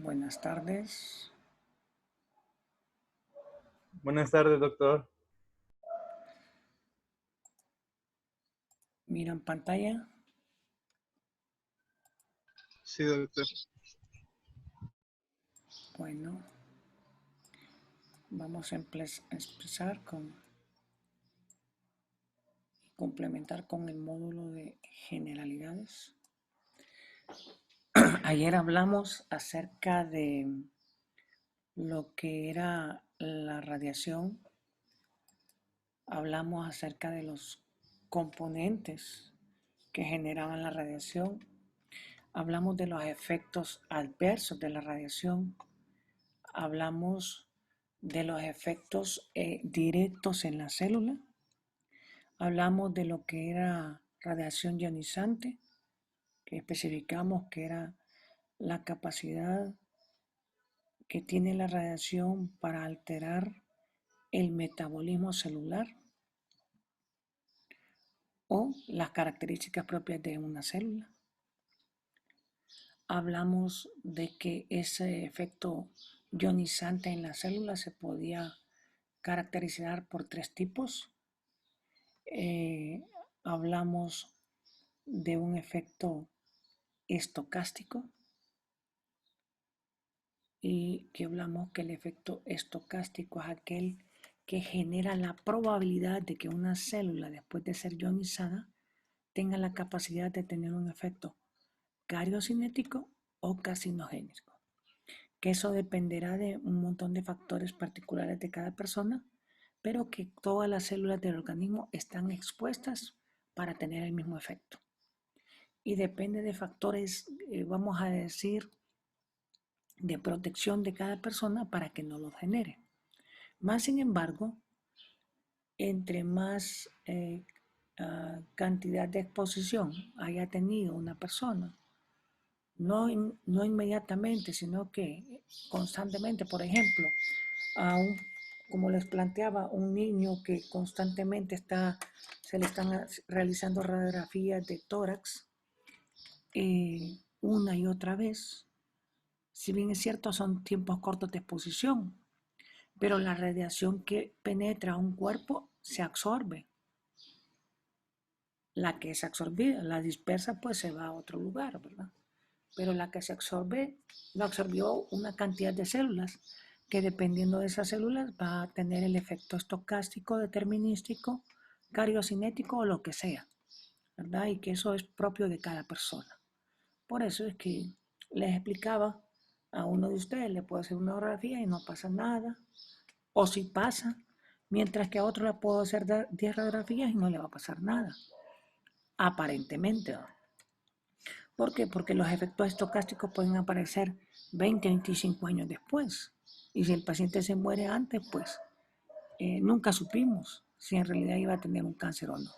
Buenas tardes. Buenas tardes, doctor. Miran pantalla. Sí, doctor. Bueno, vamos a empezar con complementar con el módulo de generalidades. Ayer hablamos acerca de lo que era la radiación. Hablamos acerca de los componentes que generaban la radiación. Hablamos de los efectos adversos de la radiación. Hablamos de los efectos directos en la célula. Hablamos de lo que era radiación ionizante, que especificamos que era la capacidad que tiene la radiación para alterar el metabolismo celular o las características propias de una célula. Hablamos de que ese efecto ionizante en la célula se podía caracterizar por tres tipos. Hablamos de un efecto estocástico y que hablamos que el efecto estocástico es aquel que genera la probabilidad de que una célula, después de ser ionizada, tenga la capacidad de tener un efecto cariocinético o carcinogénico. Que eso dependerá de un montón de factores particulares de cada persona, pero que todas las células del organismo están expuestas para tener el mismo efecto. Y depende de factores, vamos a decir, de protección de cada persona para que no los genere. Más sin embargo, entre más cantidad de exposición haya tenido una persona, no inmediatamente, sino que constantemente, por ejemplo, como les planteaba, un niño que constantemente se le están realizando radiografías de tórax una y otra vez. Si bien es cierto, son tiempos cortos de exposición, pero la radiación que penetra a un cuerpo se absorbe. La que es absorbida, la dispersa, pues se va a otro lugar, ¿verdad? Pero la que se absorbe, lo absorbió una cantidad de células, que dependiendo de esas células va a tener el efecto estocástico, determinístico, cariocinético o lo que sea, ¿verdad? Y que eso es propio de cada persona. Por eso es que les explicaba a uno de ustedes, le puedo hacer una radiografía y no pasa nada, o si pasa, mientras que a otro le puedo hacer 10 radiografías y no le va a pasar nada, aparentemente, ¿no? ¿Por qué? Porque los efectos estocásticos pueden aparecer 20, 25 años después. Y si el paciente se muere antes, pues nunca supimos si en realidad iba a tener un cáncer o no.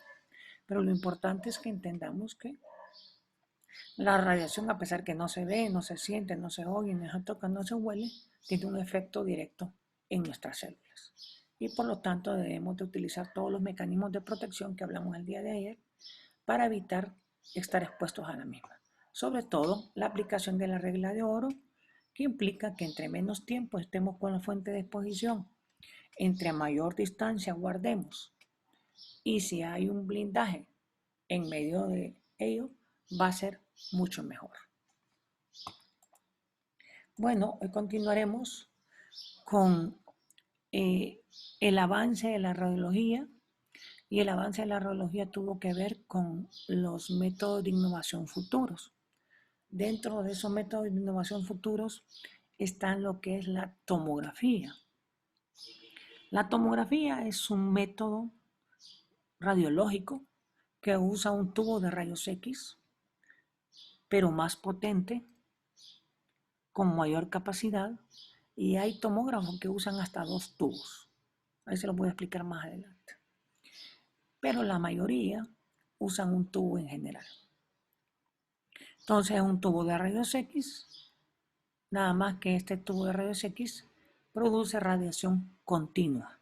Pero lo importante es que entendamos que la radiación, a pesar que no se ve, no se siente, no se oye, no se toca, no se huele, tiene un efecto directo en nuestras células. Y por lo tanto debemos de utilizar todos los mecanismos de protección que hablamos el día de ayer para evitar estar expuestos a la misma. Sobre todo la aplicación de la regla de oro, que implica que entre menos tiempo estemos con la fuente de exposición, entre mayor distancia guardemos y si hay un blindaje en medio de ello, va a ser mucho mejor. Bueno, hoy continuaremos con el avance de la radiología, y el avance de la radiología tuvo que ver con los métodos de innovación futuros. Dentro de esos métodos de innovación futuros están lo que es la tomografía. La tomografía es un método radiológico que usa un tubo de rayos X, pero más potente, con mayor capacidad, y hay tomógrafos que usan hasta 2 tubos. Ahí se lo voy a explicar más adelante. Pero la mayoría usan un tubo en general. Entonces es un tubo de rayos X, nada más que este tubo de rayos X produce radiación continua.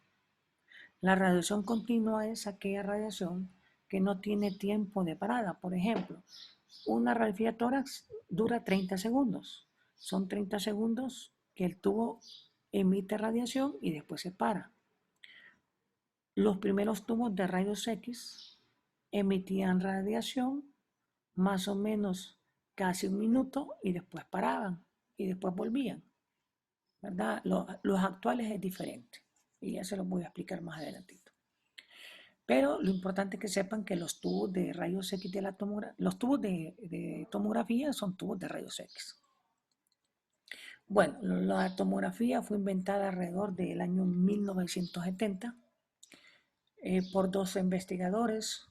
La radiación continua es aquella radiación que no tiene tiempo de parada. Por ejemplo, una radiografía tórax dura 30 segundos. Son 30 segundos que el tubo emite radiación y después se para. Los primeros tubos de rayos X emitían radiación más o menos casi un minuto y después paraban y después volvían, ¿verdad? Los actuales es diferente y ya se los voy a explicar más adelantito. Pero lo importante es que sepan que los tubos de rayos X de la tomografía, los tubos de tomografía son tubos de rayos X. Bueno, la tomografía fue inventada alrededor del año 1970 por dos investigadores.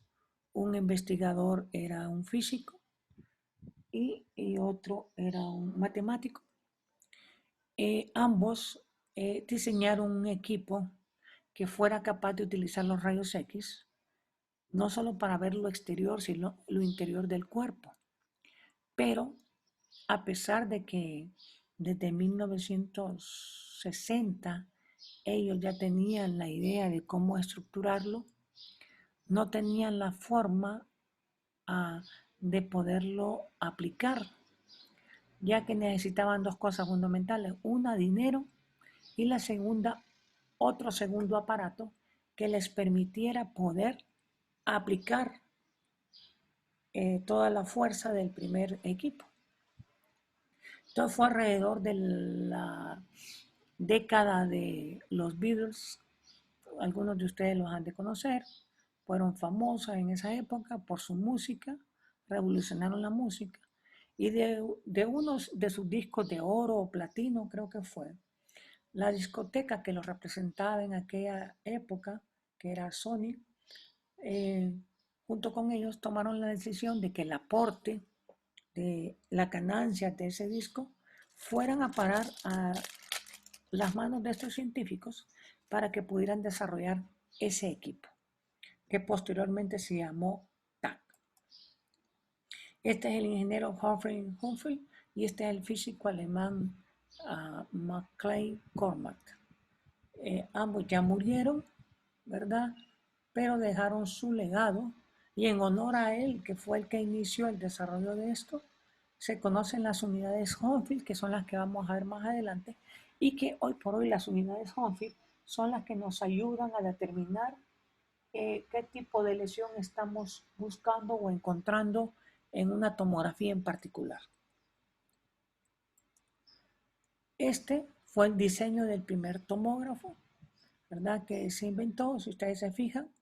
Un investigador era un físico y otro era un matemático. Ambos diseñaron un equipo que fuera capaz de utilizar los rayos X, no solo para ver lo exterior, sino lo interior del cuerpo. Pero a pesar de que desde 1960 ellos ya tenían la idea de cómo estructurarlo, no tenían la forma de poderlo aplicar, ya que necesitaban dos cosas fundamentales: una, dinero, y la segunda, otro segundo aparato que les permitiera poder aplicar toda la fuerza del primer equipo. Entonces fue alrededor de la década de los Beatles. Algunos de ustedes los han de conocer. Fueron famosas en esa época por su música, revolucionaron la música. Y de unos de sus discos de oro o platino, creo que fue, la discoteca que los representaba en aquella época, que era Sony, junto con ellos tomaron la decisión de que el aporte de la ganancia de ese disco fueran a parar a las manos de estos científicos para que pudieran desarrollar ese equipo, que posteriormente se llamó TAC. Este es el ingeniero Humphrey y este es el físico alemán Max Cormack. Ambos ya murieron, ¿verdad? Pero dejaron su legado y en honor a él, que fue el que inició el desarrollo de esto, se conocen las unidades Humphrey, que son las que vamos a ver más adelante, y que hoy por hoy las unidades Humphrey son las que nos ayudan a determinar qué tipo de lesión estamos buscando o encontrando en una tomografía en particular. Este fue el diseño del primer tomógrafo, ¿verdad? Que se inventó. Si ustedes se fijan,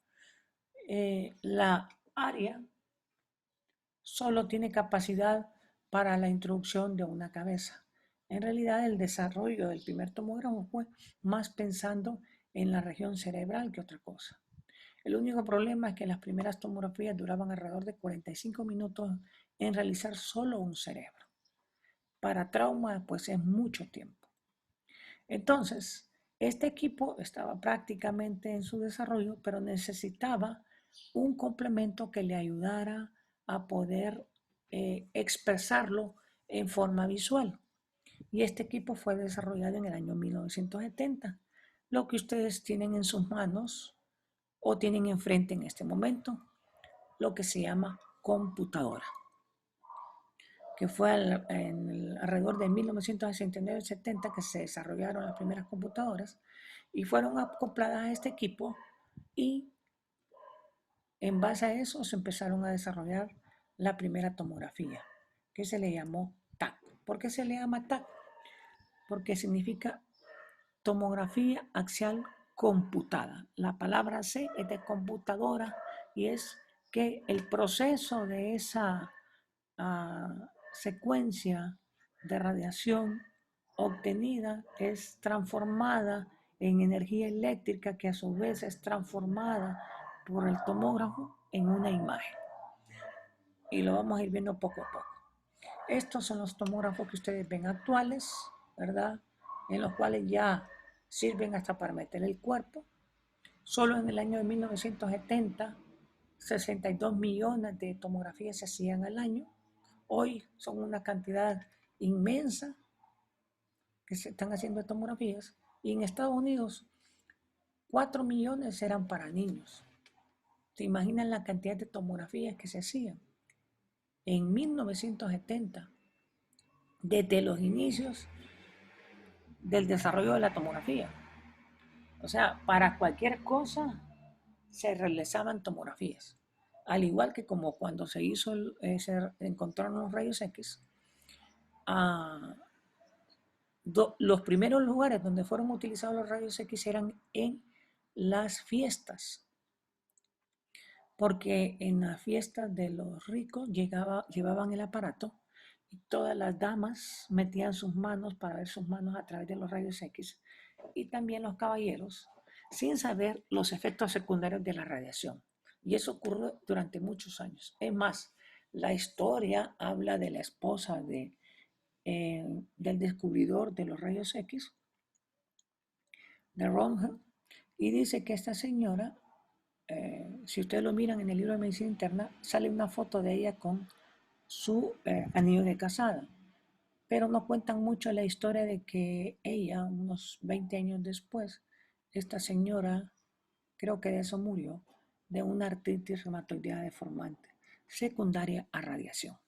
la área solo tiene capacidad para la introducción de una cabeza. En realidad, el desarrollo del primer tomógrafo fue más pensando en la región cerebral que otra cosa. El único problema es que las primeras tomografías duraban alrededor de 45 minutos en realizar solo un cerebro. Para trauma, pues es mucho tiempo. Entonces, este equipo estaba prácticamente en su desarrollo, pero necesitaba un complemento que le ayudara a poder expresarlo en forma visual. Y este equipo fue desarrollado en el año 1970. Lo que ustedes tienen en sus manos o tienen enfrente en este momento, lo que se llama computadora, que fue alrededor de 1969-70 que se desarrollaron las primeras computadoras y fueron acopladas a este equipo, y en base a eso se empezaron a desarrollar la primera tomografía, que se le llamó TAC. ¿Por qué se le llama TAC? Porque significa tomografía axial computada. La palabra C es de computadora y es que el proceso de esa secuencia de radiación obtenida es transformada en energía eléctrica, que a su vez es transformada por el tomógrafo en una imagen. Y lo vamos a ir viendo poco a poco. Estos son los tomógrafos que ustedes ven actuales, ¿verdad? En los cuales ya sirven hasta para meter el cuerpo. Solo en el año de 1970, 62 millones de tomografías se hacían al año. Hoy son una cantidad inmensa que se están haciendo tomografías, y en Estados Unidos 4 millones eran para niños. ¿Se imaginan la cantidad de tomografías que se hacían? En 1970 desde los inicios del desarrollo de la tomografía. O sea, para cualquier cosa se realizaban tomografías. Al igual que como cuando se encontraron los rayos X, ah, los primeros lugares donde fueron utilizados los rayos X eran en las fiestas, porque en las fiestas de los ricos llevaban el aparato y todas las damas metían sus manos para ver sus manos a través de los rayos X, y también los caballeros, sin saber los efectos secundarios de la radiación. Y eso ocurrió durante muchos años. Es más, la historia habla de la esposa del descubridor de los rayos X, de Röntgen, y dice que esta señora, si ustedes lo miran en el libro de medicina interna, sale una foto de ella con su anillo de casada, pero no cuentan mucho la historia de que ella, unos 20 años después, esta señora, creo que de eso murió, de una artritis reumatoidea deformante, secundaria a radiación.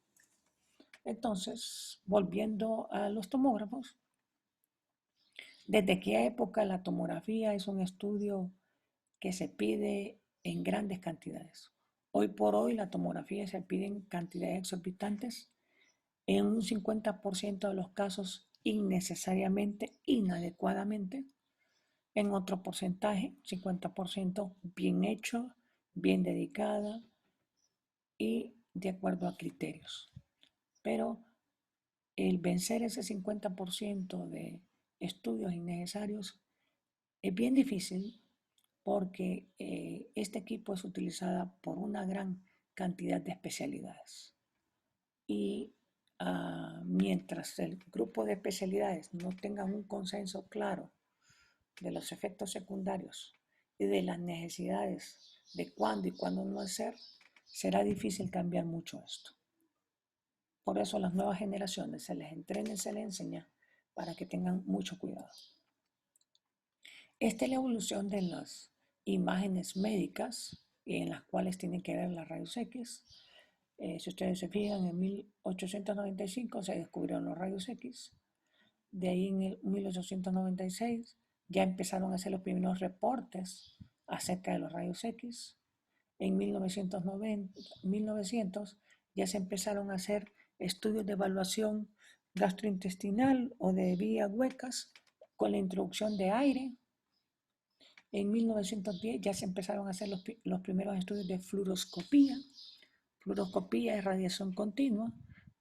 Entonces, volviendo a los tomógrafos, ¿desde qué época la tomografía es un estudio que se pide en grandes cantidades? Hoy por hoy la tomografía se pide en cantidades exorbitantes, en un 50% de los casos innecesariamente, inadecuadamente, en otro porcentaje, 50%, bien hecho, bien dedicada y de acuerdo a criterios. Pero el vencer ese 50% de estudios innecesarios es bien difícil, porque este equipo es utilizado por una gran cantidad de especialidades. Y mientras el grupo de especialidades no tengan un consenso claro de los efectos secundarios y de las necesidades de cuándo y cuándo no hacer, será difícil cambiar mucho esto. Por eso a las nuevas generaciones se les entrena y se les enseña para que tengan mucho cuidado. Esta es la evolución de las imágenes médicas en las cuales tienen que ver las rayos X. Si ustedes se fijan, en 1895 se descubrieron los rayos X. De ahí en el 1896 ya empezaron a hacer los primeros reportes acerca de los rayos X. En 1900 ya se empezaron a hacer estudios de evaluación gastrointestinal o de vías huecas con la introducción de aire. En 1910 ya se empezaron a hacer los primeros estudios de fluoroscopía. Fluoroscopía es radiación continua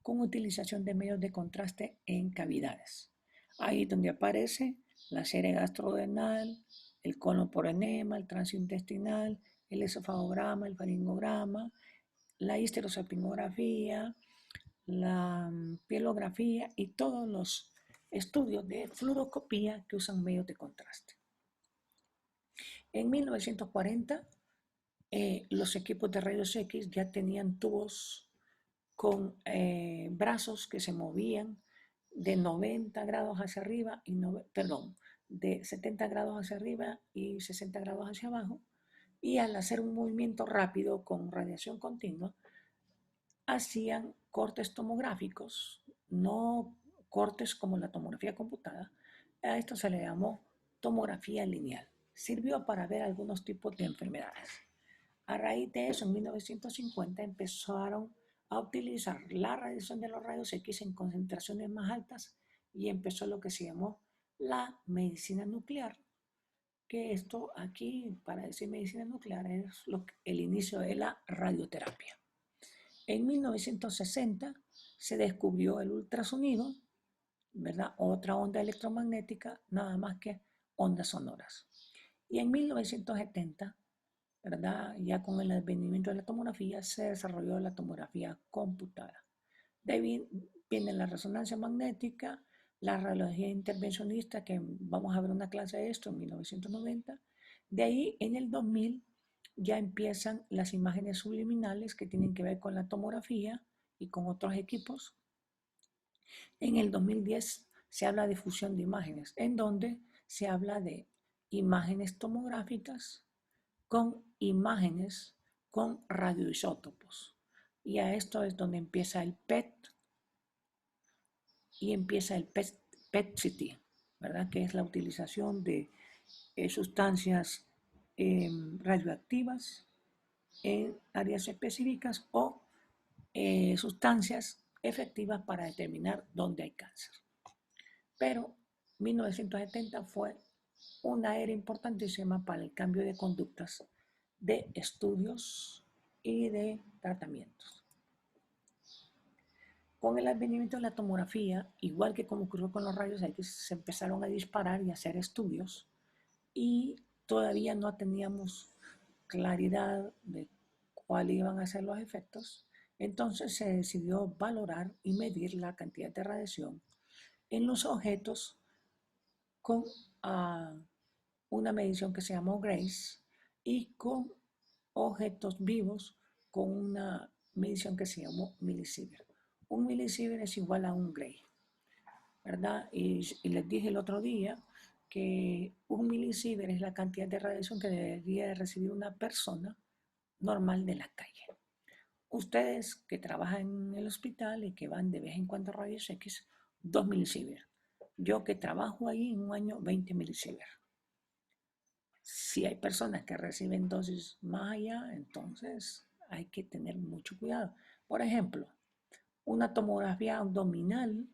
con utilización de medios de contraste en cavidades. Ahí es donde aparece la serie gastrodenal, el colon por enema, el tránsito intestinal, el esofagograma, el faringograma, la histerosalpingografía, la pielografía y todos los estudios de fluoroscopía que usan medios de contraste. En 1940, los equipos de rayos X ya tenían tubos con brazos que se movían de 90 grados hacia arriba y de 70 grados hacia arriba y 60 grados hacia abajo, y al hacer un movimiento rápido con radiación continua hacían cortes tomográficos, no cortes como la tomografía computada. A esto se le llamó tomografía lineal. Sirvió para ver algunos tipos de enfermedades. A raíz de eso, en 1950 empezaron a utilizar la radiación de los rayos X en concentraciones más altas y empezó lo que se llamó la medicina nuclear, que esto aquí, para decir medicina nuclear, es el inicio de la radioterapia. En 1960 se descubrió el ultrasonido, ¿verdad? Otra onda electromagnética, nada más que ondas sonoras. Y en 1970, ¿verdad? Ya con el advenimiento de la tomografía se desarrolló la tomografía computada. De ahí viene la resonancia magnética, la radiología intervencionista, que vamos a ver una clase de esto en 1990. De ahí en el 2000 ya empiezan las imágenes subliminales que tienen que ver con la tomografía y con otros equipos. En el 2010 se habla de fusión de imágenes, en donde se habla de imágenes tomográficas con imágenes con radioisótopos. Y a esto es donde empieza el PET, y empieza el PET-CT, ¿verdad? Que es la utilización de sustancias radioactivas en áreas específicas o sustancias efectivas para determinar dónde hay cáncer. Pero 1970 fue una era importantísima para el cambio de conductas de estudios y de tratamientos. Con el advenimiento de la tomografía, igual que como ocurrió con los rayos X, se empezaron a disparar y a hacer estudios y todavía no teníamos claridad de cuáles iban a ser los efectos. Entonces se decidió valorar y medir la cantidad de radiación en los objetos con una medición que se llamó GRACE y con objetos vivos con una medición que se llamó millisievert. Un millisievert es igual a un Gray, ¿verdad? Y les dije el otro día que un millisievert es la cantidad de radiación que debería de recibir una persona normal de la calle. Ustedes que trabajan en el hospital y que van de vez en cuando a rayos X, 2 milisievert. Yo que trabajo ahí en un año, 20 milisievert. Si hay personas que reciben dosis más allá, entonces hay que tener mucho cuidado. Por ejemplo, una tomografía abdominal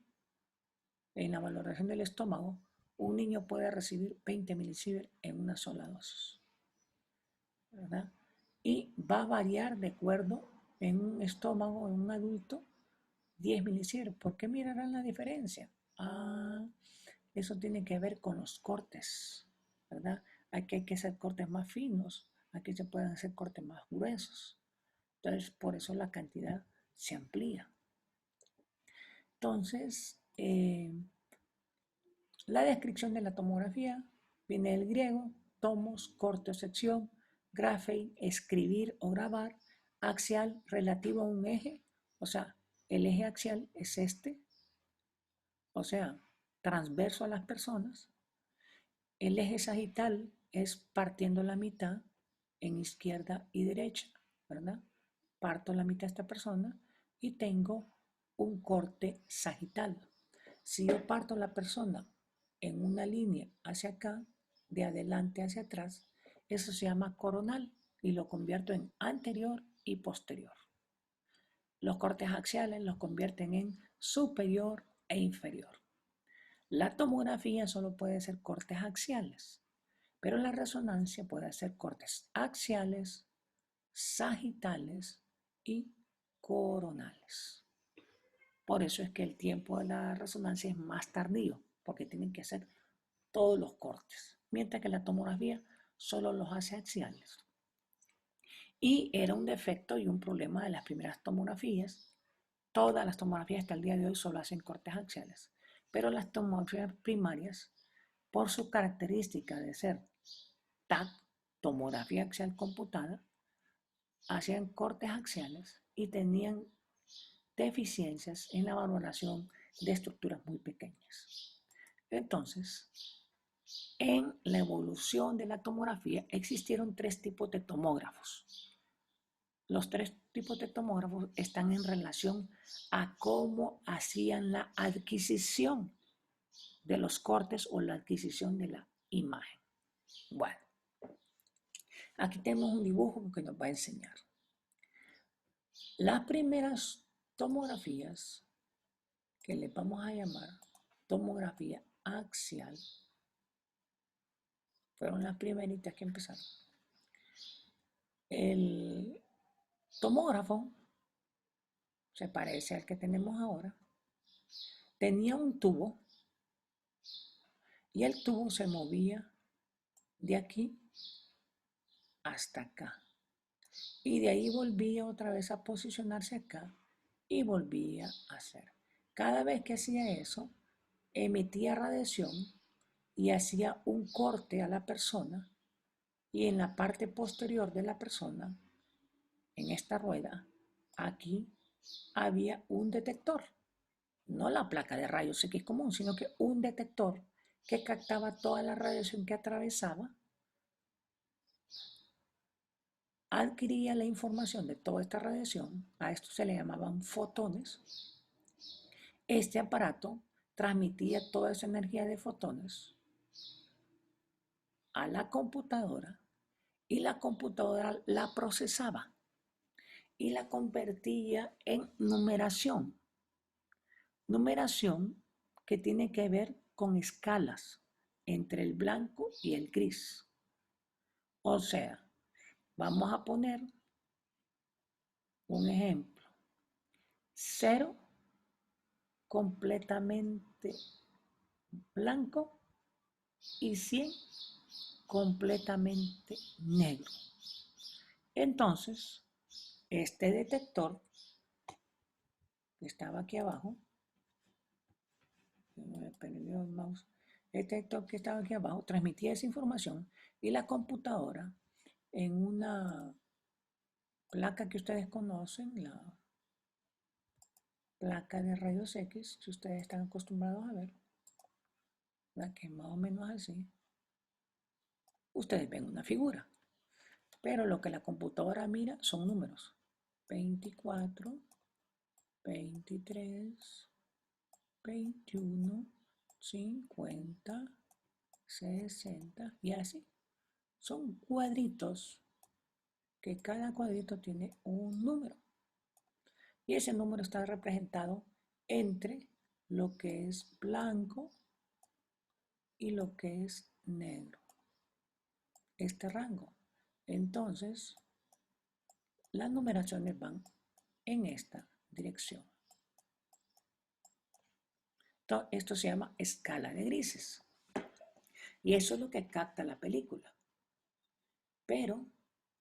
en la valoración del estómago, un niño puede recibir 20 milisievert en una sola dosis, ¿verdad? Y va a variar de acuerdo en un estómago, en un adulto, 10 milisievert. ¿Por qué mirarán la diferencia? Eso tiene que ver con los cortes, ¿verdad? Aquí hay que hacer cortes más finos, aquí se pueden hacer cortes más gruesos. Entonces, por eso la cantidad se amplía. Entonces, la descripción de la tomografía viene del griego, tomos, corte o sección, graphein, escribir o grabar, axial, relativo a un eje, o sea, el eje axial es este, o sea, transverso a las personas. El eje sagital es partiendo la mitad en izquierda y derecha, ¿verdad? Parto la mitad de esta persona y tengo un corte sagital. Si yo parto la persona en una línea hacia acá, de adelante hacia atrás, eso se llama coronal y lo convierto en anterior y posterior. Los cortes axiales los convierten en superior e inferior. La tomografía solo puede ser cortes axiales, pero la resonancia puede hacer cortes axiales, sagitales y coronales. Por eso es que el tiempo de la resonancia es más tardío, porque tienen que hacer todos los cortes, mientras que la tomografía solo los hace axiales. Y era un defecto y un problema de las primeras tomografías. Todas las tomografías hasta el día de hoy solo hacen cortes axiales, pero las tomografías primarias, por su característica de ser TAC, tomografía axial computada, hacían cortes axiales y tenían deficiencias en la valoración de estructuras muy pequeñas. Entonces, en la evolución de la tomografía existieron tres tipos de tomógrafos. Los tres tipos de tomógrafos están en relación a cómo hacían la adquisición de los cortes o la adquisición de la imagen. Bueno, aquí tenemos un dibujo que nos va a enseñar. Las primeras tomografías, que le vamos a llamar tomografía axial, fueron las primeritas que empezaron. El tomógrafo se parece al que tenemos ahora. Tenía un tubo y el tubo se movía de aquí hasta acá. Y de ahí volvía otra vez a posicionarse acá y volvía a hacer. Cada vez que hacía eso, emitía radiación y hacía un corte a la persona y en la parte posterior de la persona, en esta rueda, aquí había un detector. No la placa de rayos X común, sino que un detector que captaba toda la radiación que atravesaba, adquiría la información de toda esta radiación, a esto se le llamaban fotones. Este aparato transmitía toda esa energía de fotones a la computadora y la computadora la procesaba y la convertía en numeración. Numeración que tiene que ver con escalas entre el blanco y el gris. O sea, vamos a poner un ejemplo. 0 completamente blanco y 100 completamente negro. Entonces, este detector que estaba aquí abajo, me perdió el mouse, este detector que estaba aquí abajo transmitía esa información y la computadora en una placa que ustedes conocen, la placa de rayos X, si ustedes están acostumbrados a ver, la que es más o menos así, ustedes ven una figura, pero lo que la computadora mira son números. 24, 23, 21, 50, 60 y así. Son cuadritos que cada cuadrito tiene un número. Y ese número está representado entre lo que es blanco y lo que es negro. Este rango. Entonces, las numeraciones van en esta dirección. Esto se llama escala de grises. Y eso es lo que capta la película. Pero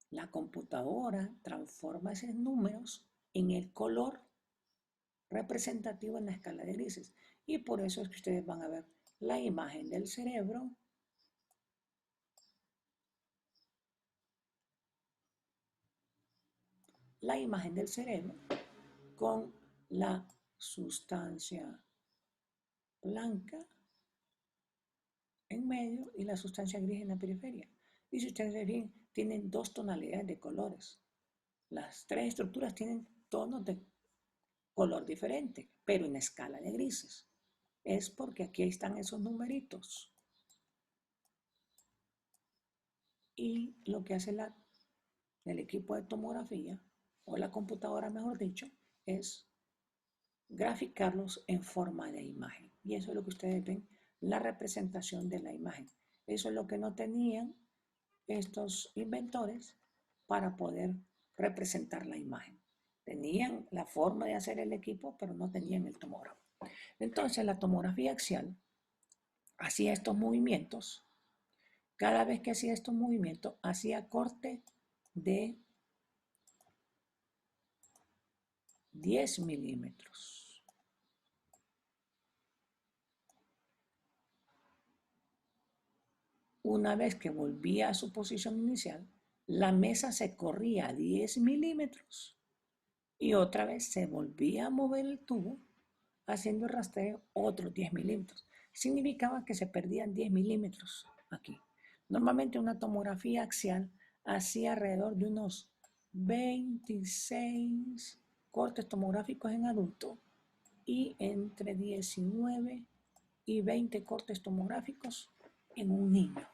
la computadora transforma esos números en el color representativo en la escala de grises. Y por eso es que ustedes van a ver la imagen del cerebro, con la sustancia blanca en medio y la sustancia gris en la periferia. Y si ustedes ven, tienen dos tonalidades de colores. Las tres estructuras tienen tonos de color diferente, pero en escala de grises. Es porque aquí están esos numeritos. Y lo que hace el equipo de tomografía, o la computadora mejor dicho, es graficarlos en forma de imagen. Y eso es lo que ustedes ven, la representación de la imagen. Eso es lo que no tenían estos inventores para poder representar la imagen. Tenían la forma de hacer el equipo, pero no tenían el tomógrafo. Entonces la tomografía axial hacía estos movimientos. Cada vez que hacía estos movimientos, hacía corte de 10 milímetros. Una vez que volvía a su posición inicial, la mesa se corría a 10 milímetros y otra vez se volvía a mover el tubo haciendo el rastreo otros 10 milímetros. Significaba que se perdían 10 milímetros aquí. Normalmente una tomografía axial hacía alrededor de unos 26 cortes tomográficos en adulto y entre 19 y 20 cortes tomográficos en un niño.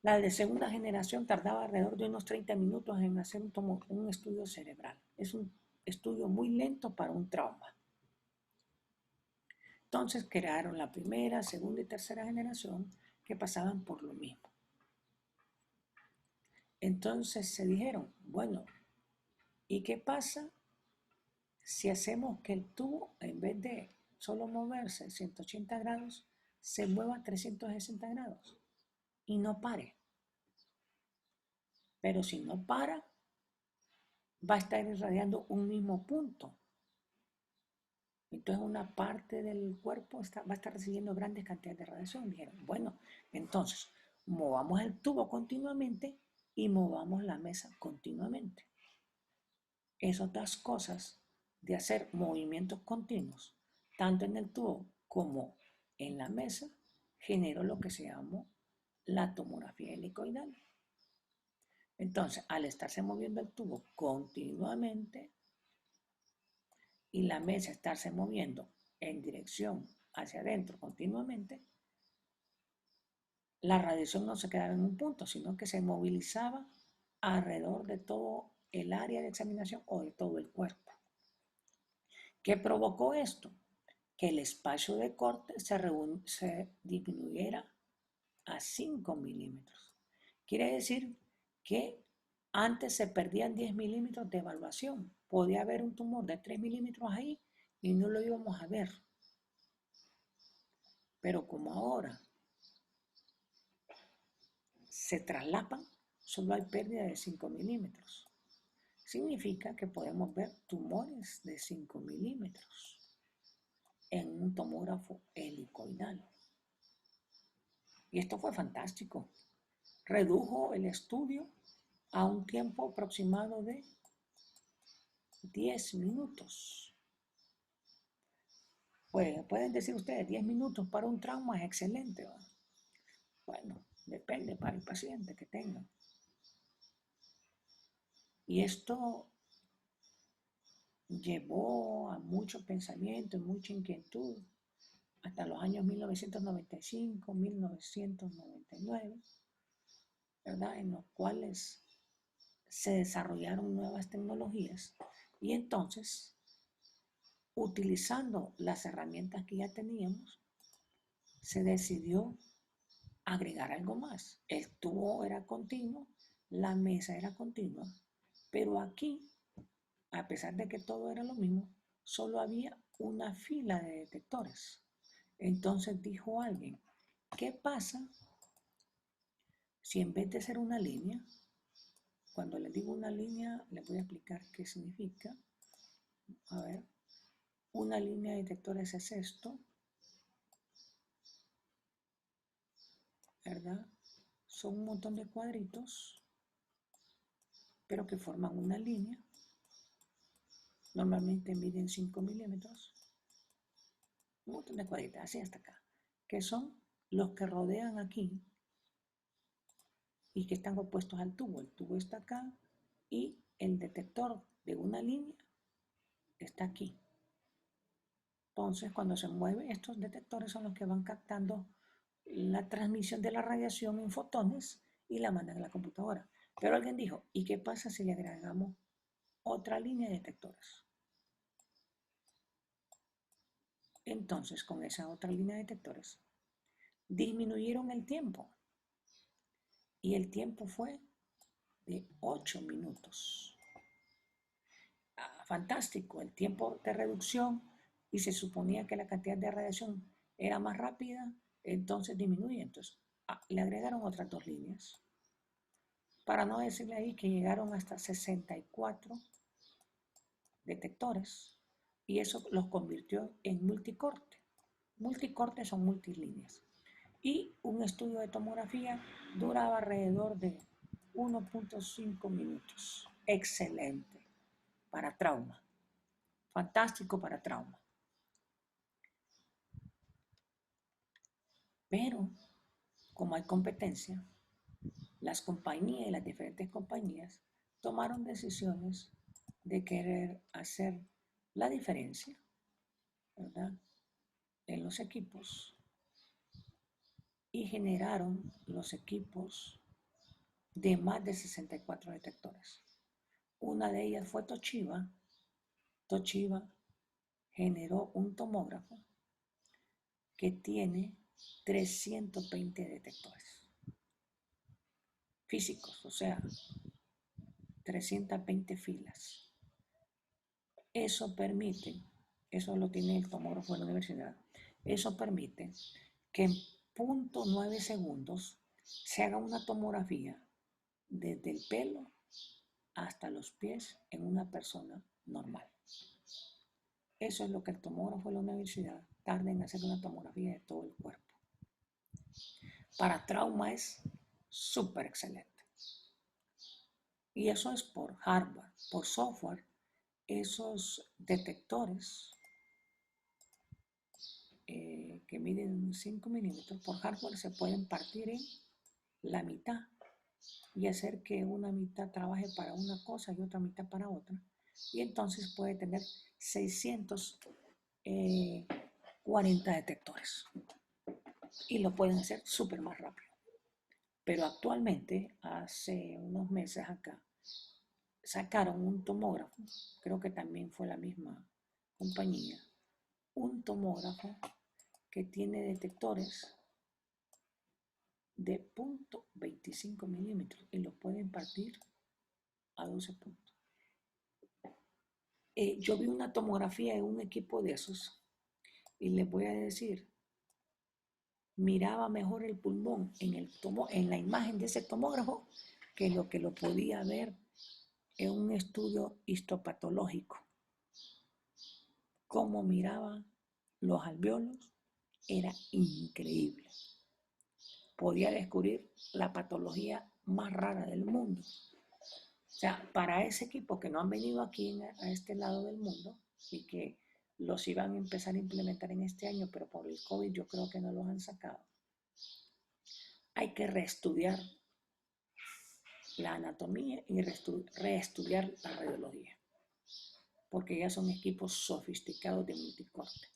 La de segunda generación tardaba alrededor de unos 30 minutos en hacer un estudio cerebral. Es un estudio muy lento para un trauma. Entonces crearon la primera, segunda y tercera generación que pasaban por lo mismo. Entonces se dijeron, bueno, ¿y qué pasa si hacemos que el tubo, en vez de solo moverse 180 grados, se mueva 360 grados y no pare? Pero si no para, va a estar irradiando un mismo punto. Entonces una parte del cuerpo va a estar recibiendo grandes cantidades de radiación. Dijeron, bueno, entonces movamos el tubo continuamente y movamos la mesa continuamente. Esas dos cosas de hacer movimientos continuos, tanto en el tubo como en la mesa, generó lo que se llamó la tomografía helicoidal. Entonces, al estarse moviendo el tubo continuamente, y la mesa estarse moviendo en dirección hacia adentro continuamente, la radiación no se quedaba en un punto, sino que se movilizaba alrededor de todo el área de examinación o de todo el cuerpo. ¿Qué provocó esto? Que el espacio de corte se disminuyera a 5 milímetros. Quiere decir que antes se perdían 10 milímetros de evaluación. Podía haber un tumor de 3 milímetros ahí y no lo íbamos a ver. Pero como ahora se traslapan, solo hay pérdida de 5 milímetros. Significa que podemos ver tumores de 5 milímetros en un tomógrafo helicoidal. Y esto fue fantástico. Redujo el estudio a un tiempo aproximado de 10 minutos. Pues pueden decir ustedes, 10 minutos para un trauma es excelente, ¿va? Bueno, depende para el paciente que tenga. Y esto llevó a mucho pensamiento y mucha inquietud hasta los años 1995, 1999, ¿verdad? En los cuales se desarrollaron nuevas tecnologías y entonces, utilizando las herramientas que ya teníamos, se decidió agregar algo más. El tubo era continuo, la mesa era continua, pero aquí, a pesar de que todo era lo mismo, solo había una fila de detectores. Entonces dijo alguien, ¿qué pasa si en vez de ser una línea, cuando les digo una línea, les voy a explicar qué significa? A ver, una línea de detectores es esto, ¿verdad? Son un montón de cuadritos, pero que forman una línea. Normalmente miden 5 milímetros. Un montón de cuadritos, así hasta acá, que son los que rodean aquí y que están opuestos al tubo. El tubo está acá y el detector de una línea está aquí. Entonces, cuando se mueven estos detectores son los que van captando la transmisión de la radiación en fotones y la mandan a la computadora. Pero alguien dijo, ¿y qué pasa si le agregamos otra línea de detectores? Entonces, con esa otra línea de detectores, disminuyeron el tiempo. Y el tiempo fue de 8 minutos. Fantástico, el tiempo de reducción, y se suponía que la cantidad de radiación era más rápida, entonces disminuye. Entonces, le agregaron otras 2 líneas. Para no decirle ahí que llegaron hasta 64 detectores, y eso los convirtió en multicorte. Multicorte son multilíneas. Y un estudio de tomografía duraba alrededor de 1.5 minutos. Excelente para trauma. Fantástico para trauma. Pero, como hay competencia, las compañías y las diferentes compañías tomaron decisiones de querer hacer la diferencia, ¿verdad?, en los equipos, y generaron los equipos de más de 64 detectores. Una de ellas fue Toshiba. Toshiba generó un tomógrafo que tiene 320 detectores físicos, o sea, 320 filas. Eso permite, eso lo tiene el tomógrafo de la universidad, eso permite que en 0.9 segundos se haga una tomografía desde el pelo hasta los pies en una persona normal. Eso es lo que el tomógrafo de la universidad tarda en hacer una tomografía de todo el cuerpo. Para trauma es súper excelente. Y eso es por hardware. Por software, esos detectores que miden 5 milímetros, por hardware se pueden partir en la mitad y hacer que una mitad trabaje para una cosa y otra mitad para otra. y entonces puede tener 640 detectores y lo pueden hacer súper más rápido. Pero actualmente, hace unos meses acá, sacaron un tomógrafo, creo que también fue la misma compañía, un tomógrafo que tiene detectores de 0.25 milímetros y lo pueden partir a 12 puntos. Yo vi una tomografía de un equipo de esos y les voy a decir, miraba mejor el pulmón en la imagen de ese tomógrafo que lo podía ver en un estudio histopatológico. Cómo miraba los alvéolos era increíble. Podía descubrir la patología más rara del mundo. O sea, para ese equipo que no han venido aquí a este lado del mundo y que los iban a empezar a implementar en este año, pero por el COVID yo creo que no los han sacado, hay que reestudiar la anatomía y reestudiar la radiología, porque ya son equipos sofisticados de multicorte.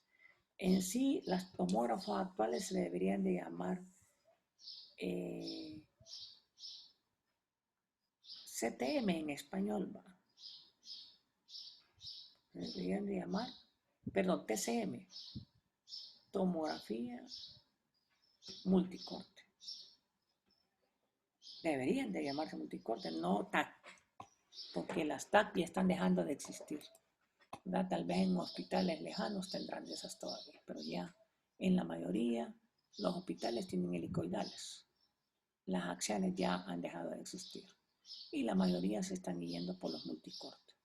En sí, los tomógrafos actuales se deberían de llamar CTM en español, ¿va? Se deberían de llamar, perdón, TCM, tomografía multicorte. Deberían de llamarse multicorte, no TAC, porque las TAC ya están dejando de existir. ¿Verdad? Tal vez en hospitales lejanos tendrán de esas todavía, pero ya en la mayoría los hospitales tienen helicoidales. Las axiales ya han dejado de existir y la mayoría se están yendo por los multicortes.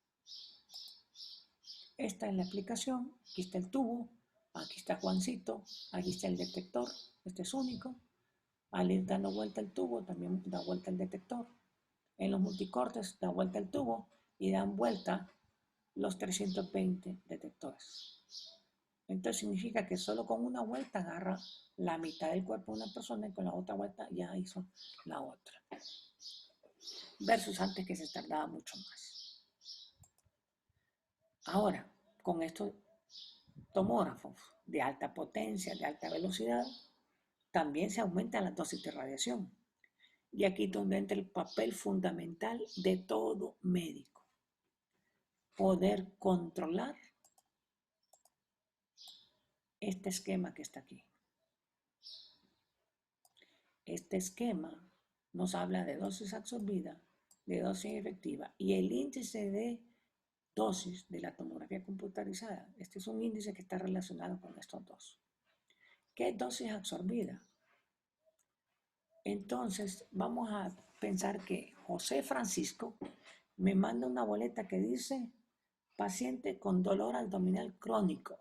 Esta es la explicación, aquí está el tubo, aquí está Juancito, aquí está el detector, este es único. Al ir dando vuelta el tubo también da vuelta el detector. En los multicortes da vuelta el tubo y dan vuelta los 320 detectores. Entonces significa que solo con una vuelta agarra la mitad del cuerpo de una persona y con la otra vuelta ya hizo la otra. Versus antes que se tardaba mucho más. Ahora, con estos tomógrafos de alta potencia, de alta velocidad, también se aumenta la dosis de radiación. Y aquí es donde entra el papel fundamental de todo médico. Poder controlar este esquema que está aquí. Este esquema nos habla de dosis absorbida, de dosis efectiva y el índice de dosis de la tomografía computarizada. Este es un índice que está relacionado con estos dos. ¿Qué es dosis absorbida? Entonces vamos a pensar que José Francisco me manda una boleta que dice paciente con dolor abdominal crónico.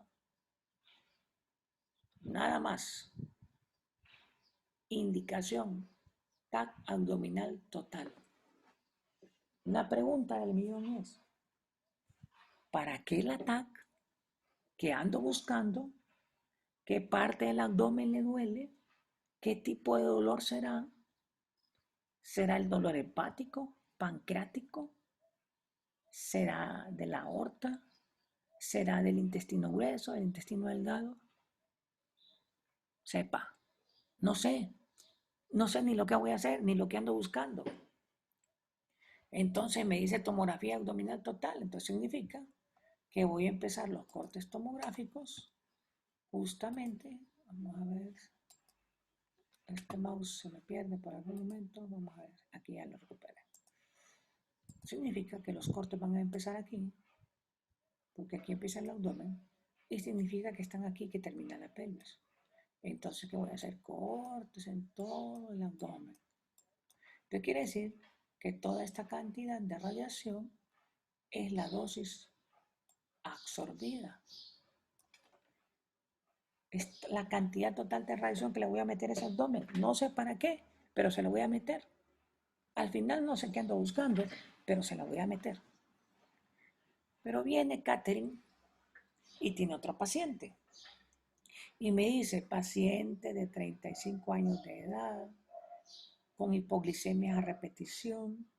Nada más. Indicación, TAC abdominal total. La pregunta del millón es, ¿para qué la TAC? ¿Qué ando buscando? ¿Qué parte del abdomen le duele? ¿Qué tipo de dolor será? ¿Será el dolor hepático, pancreático? ¿Será de la aorta? ¿Será del intestino grueso, del intestino delgado? Sepa, no sé. No sé ni lo que voy a hacer, ni lo que ando buscando. Entonces me dice tomografía abdominal total. Entonces significa que voy a empezar los cortes tomográficos justamente. Vamos a ver. Este mouse se me pierde por algún momento. Vamos a ver. Aquí ya lo recuperé. Significa que los cortes van a empezar aquí, porque aquí empieza el abdomen. Y significa que están aquí, que termina la pelvis. Entonces, ¿qué voy a hacer? Cortes en todo el abdomen. ¿Qué quiere decir? Que toda esta cantidad de radiación es la dosis absorbida. Es la cantidad total de radiación que le voy a meter a ese abdomen. No sé para qué, pero se lo voy a meter. Al final no sé qué ando buscando, pero se la voy a meter. Pero viene Catherine y tiene otro paciente. Y me dice, paciente de 35 años de edad, con hipoglicemia a repetición,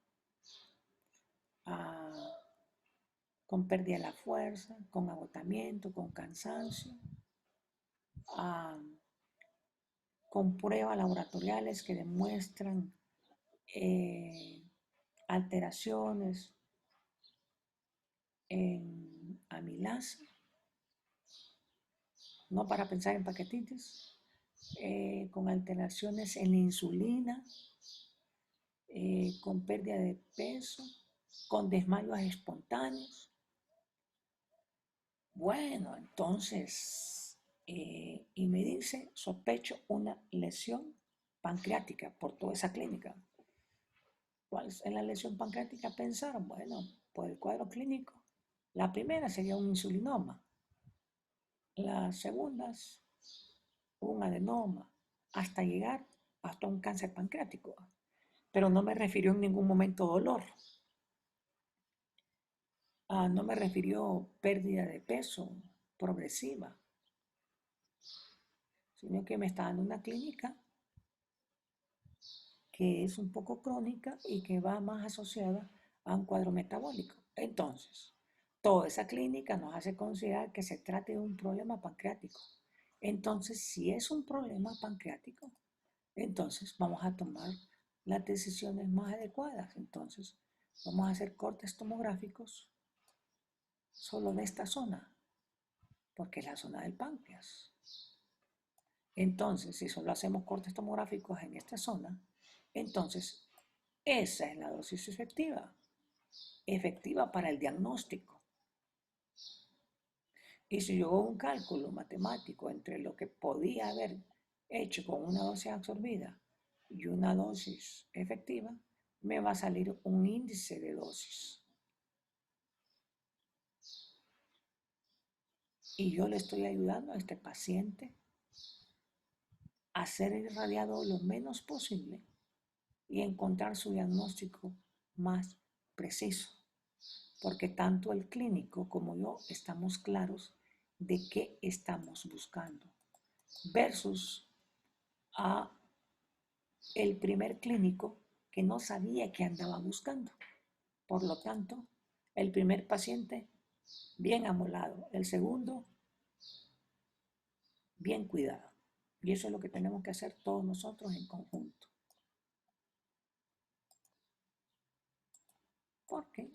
con pérdida de la fuerza, con agotamiento, con cansancio, ah, con pruebas laboratoriales que demuestran alteraciones en amilasa, no para pensar en paquetitis, con alteraciones en la insulina, con pérdida de peso, con desmayos espontáneos. Bueno, entonces, y me dice, sospecho una lesión pancreática por toda esa clínica. ¿Cuál es la lesión pancreática? Pensaron, bueno, por el cuadro clínico. La primera sería un insulinoma. Las segundas, un adenoma, hasta llegar hasta un cáncer pancreático. Pero no me refirió en ningún momento dolor. No me refirió pérdida de peso progresiva, sino que me está dando una clínica que es un poco crónica y que va más asociada a un cuadro metabólico. Entonces, toda esa clínica nos hace considerar que se trata de un problema pancreático. Entonces, si es un problema pancreático, entonces vamos a tomar las decisiones más adecuadas. Entonces, vamos a hacer cortes tomográficos solo de esta zona, porque es la zona del páncreas. Entonces, si solo hacemos cortes tomográficos en esta zona, entonces esa es la dosis efectiva para el diagnóstico. Y si yo hago un cálculo matemático entre lo que podía haber hecho con una dosis absorbida y una dosis efectiva, me va a salir un índice de dosis. Y yo le estoy ayudando a este paciente a ser irradiado lo menos posible y encontrar su diagnóstico más preciso, porque tanto el clínico como yo estamos claros de qué estamos buscando, versus a el primer clínico que no sabía qué andaba buscando. Por lo tanto, el primer paciente bien amolado, el segundo bien cuidado. Y eso es lo que tenemos que hacer todos nosotros en conjunto. Porque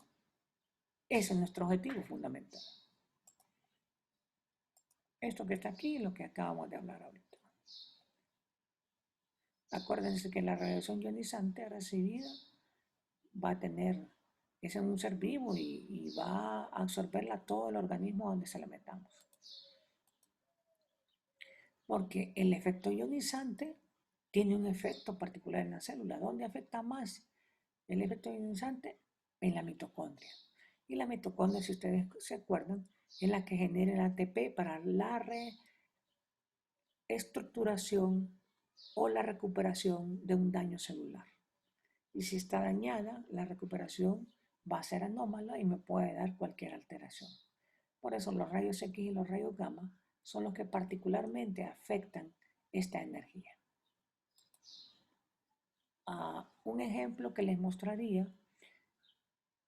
ese es nuestro objetivo fundamental. Esto que está aquí es lo que acabamos de hablar ahorita. Acuérdense que la radiación ionizante recibida va a tener, es en un ser vivo y va a absorberla todo el organismo donde se la metamos. Porque el efecto ionizante tiene un efecto particular en la célula. ¿Dónde afecta más el efecto ionizante? En la mitocondria. Y la mitocondria, si ustedes se acuerdan, es la que genera el ATP para la reestructuración o la recuperación de un daño celular. Y si está dañada, la recuperación va a ser anómala y me puede dar cualquier alteración. Por eso los rayos X y los rayos gamma son los que particularmente afectan esta energía. Un ejemplo que les mostraría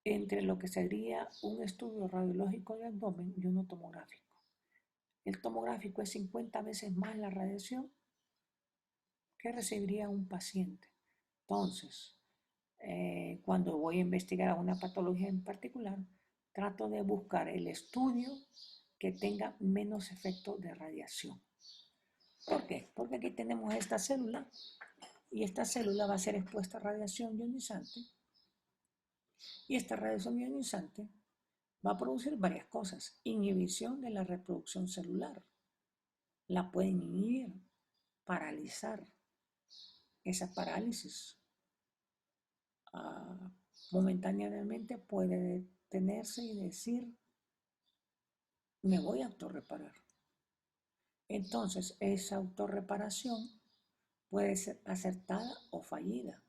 entre lo que sería un estudio radiológico de abdomen y uno tomográfico. El tomográfico es 50 veces más la radiación que recibiría un paciente. Entonces, cuando voy a investigar a una patología en particular, trato de buscar el estudio que tenga menos efecto de radiación. ¿Por qué? Porque aquí tenemos esta célula y esta célula va a ser expuesta a radiación ionizante y esta radiación ionizante va a producir varias cosas. Inhibición de la reproducción celular. La pueden inhibir, paralizar. Esa parálisis momentáneamente puede detenerse y decir, me voy a autorreparar. Entonces, esa autorreparación puede ser acertada o fallida.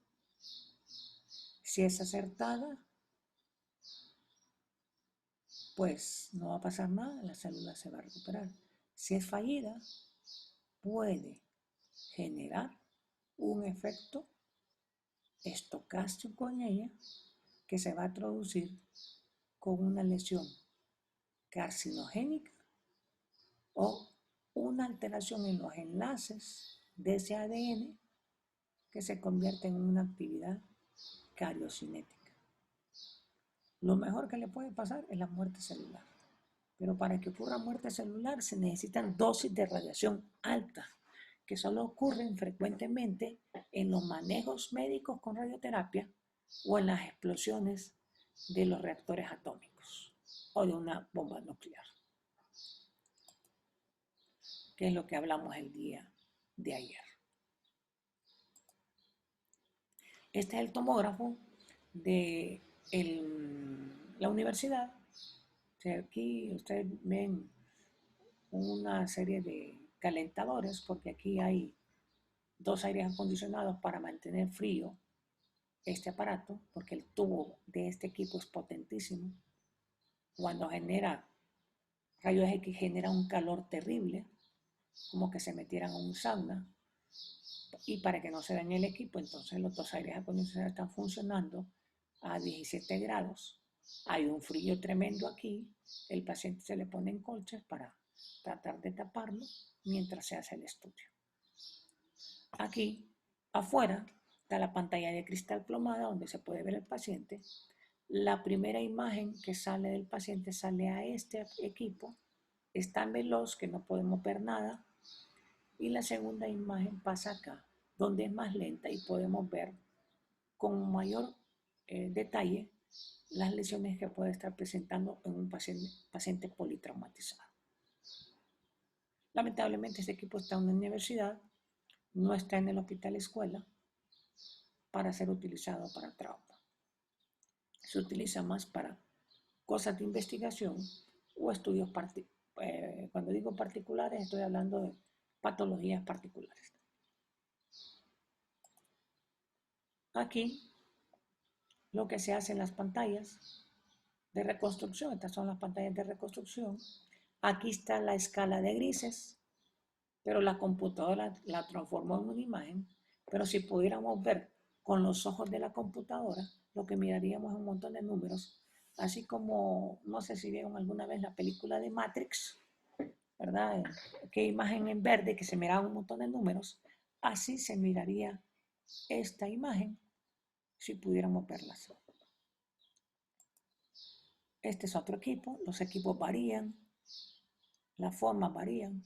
Si es acertada, pues no va a pasar nada, la célula se va a recuperar. Si es fallida, puede generar un efecto estocástico en ella que se va a traducir con una lesión carcinogénica o una alteración en los enlaces de ese ADN que se convierte en una actividad cariocinética. Lo mejor que le puede pasar es la muerte celular. Pero para que ocurra muerte celular se necesitan dosis de radiación altas, que solo ocurren frecuentemente en los manejos médicos con radioterapia o en las explosiones de los reactores atómicos o de una bomba nuclear, que es lo que hablamos el día de ayer. Este es el tomógrafo de la universidad. Aquí ustedes ven una serie de calentadores, porque aquí hay dos aires acondicionados para mantener frío este aparato, porque el tubo de este equipo es potentísimo. Cuando genera rayos X genera un calor terrible, como que se metieran a un sauna. Y para que no se dañe el equipo, entonces los dos aires acondicionados están funcionando a 17 grados. Hay un frío tremendo aquí, el paciente se le pone en colchas para tratar de taparlo mientras se hace el estudio. Aquí afuera está la pantalla de cristal plomada donde se puede ver el paciente. La primera imagen que sale del paciente sale a este equipo, es tan veloz que no podemos ver nada, y la segunda imagen pasa acá, donde es más lenta y podemos ver con mayor detalle las lesiones que puede estar presentando en un paciente politraumatizado. Lamentablemente este equipo está en una universidad, no está en el hospital escuela para ser utilizado para trauma. Se utiliza más para cosas de investigación o estudios cuando digo particulares estoy hablando de patologías particulares. Aquí lo que se hace en las pantallas de reconstrucción, estas son las pantallas de reconstrucción. Aquí está la escala de grises, pero la computadora la transformó en una imagen. Pero si pudiéramos ver con los ojos de la computadora, lo que miraríamos es un montón de números, así como, no sé si vieron alguna vez la película de Matrix, ¿verdad? Qué imagen en verde que se miraba un montón de números, así se miraría esta imagen si pudiéramos verlas. Este es otro equipo, los equipos varían, las formas varían,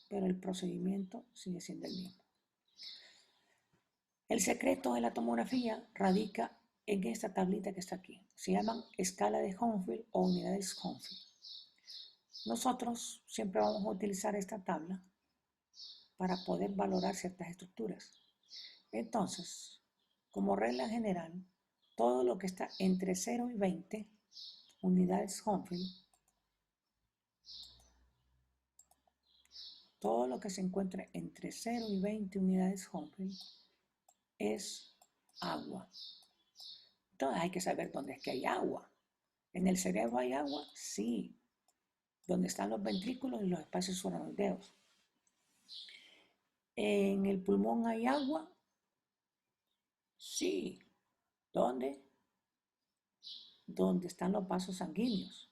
pero el procedimiento sigue siendo el mismo. El secreto de la tomografía radica en esta tablita que está aquí. Se llaman escala de Hounsfield o unidades Hounsfield. Nosotros siempre vamos a utilizar esta tabla para poder valorar ciertas estructuras. Entonces, como regla general, todo lo que está entre 0 y 20 unidades Hounsfield, todo lo que se encuentra entre 0 y 20 unidades Hounsfield es agua. Entonces hay que saber dónde es que hay agua. ¿En el cerebro hay agua? Sí. ¿Dónde están los ventrículos y los espacios subaracnoideos? ¿En el pulmón hay agua? Sí. ¿Dónde? Donde están los vasos sanguíneos.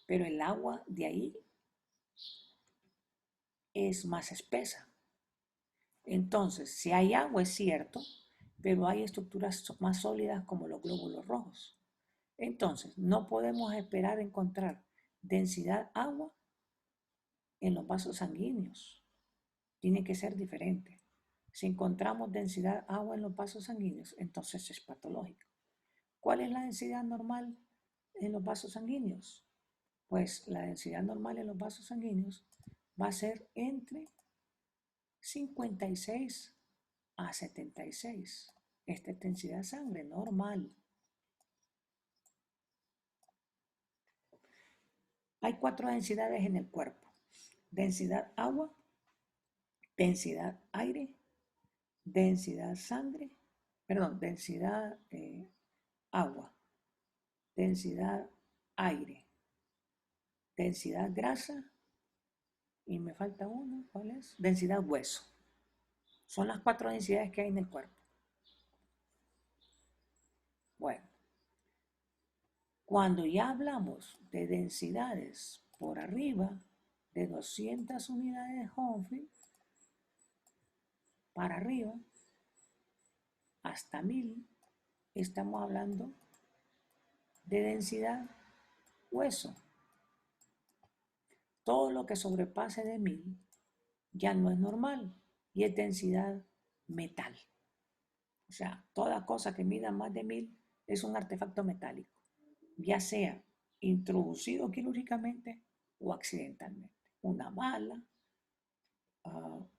Pero el agua de ahí es más espesa. Entonces, si hay agua es cierto, pero hay estructuras más sólidas como los glóbulos rojos. Entonces, no podemos esperar encontrar densidad agua en los vasos sanguíneos. Tiene que ser diferente. Si encontramos densidad agua en los vasos sanguíneos, entonces es patológico. ¿Cuál es la densidad normal en los vasos sanguíneos? Pues la densidad normal en los vasos sanguíneos va a ser entre 56 a 76. Esta es densidad de sangre normal. Hay 4 densidades en el cuerpo. Densidad agua, densidad aire, densidad sangre, perdón, densidad agua, densidad aire, densidad grasa y me falta uno, ¿cuál es? Densidad hueso. Son las 4 densidades que hay en el cuerpo. Bueno, Cuando ya hablamos de densidades por arriba de 200 unidades de Hounsfield, para arriba, hasta 1000, estamos hablando de densidad hueso. Todo lo que sobrepase de 1000 ya no es normal y es densidad metal. O sea, toda cosa que mida más de 1000 es un artefacto metálico, ya sea introducido quirúrgicamente o accidentalmente. Una bala,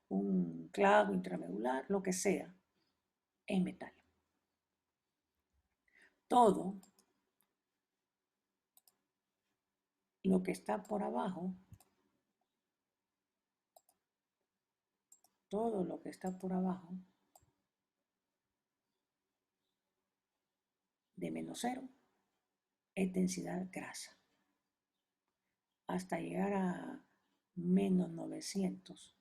un clavo intramedular, lo que sea, es metal. Todo lo que está por abajo, todo lo que está por abajo de -0 es densidad grasa. Hasta llegar a -900,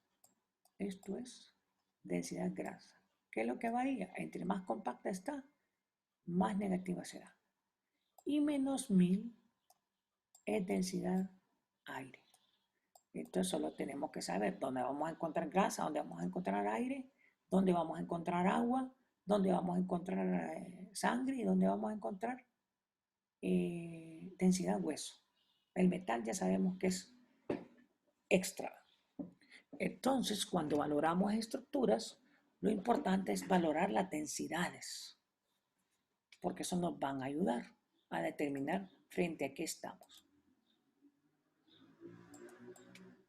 esto es densidad grasa. ¿Qué es lo que varía? Entre más compacta está, más negativa será. Y -1000 es densidad aire. Entonces solo tenemos que saber dónde vamos a encontrar grasa, dónde vamos a encontrar aire, dónde vamos a encontrar agua, dónde vamos a encontrar sangre y dónde vamos a encontrar densidad hueso. El metal ya sabemos que es extra. Entonces, cuando valoramos estructuras, lo importante es valorar las densidades, porque eso nos van a ayudar a determinar frente a qué estamos.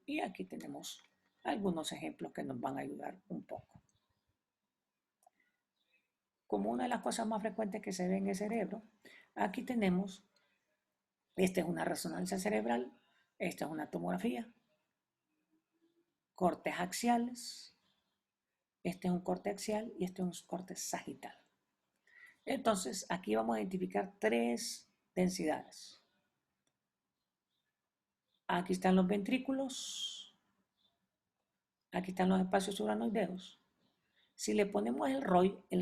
Y aquí tenemos algunos ejemplos que nos van a ayudar un poco. Como una de las cosas más frecuentes que se ve en el cerebro, aquí tenemos, esta es una resonancia cerebral, esta es una tomografía, cortes axiales, este es un corte axial y este es un corte sagital. Entonces, aquí vamos a identificar 3 densidades. Aquí están los ventrículos, aquí están los espacios uranoideos. Si le ponemos el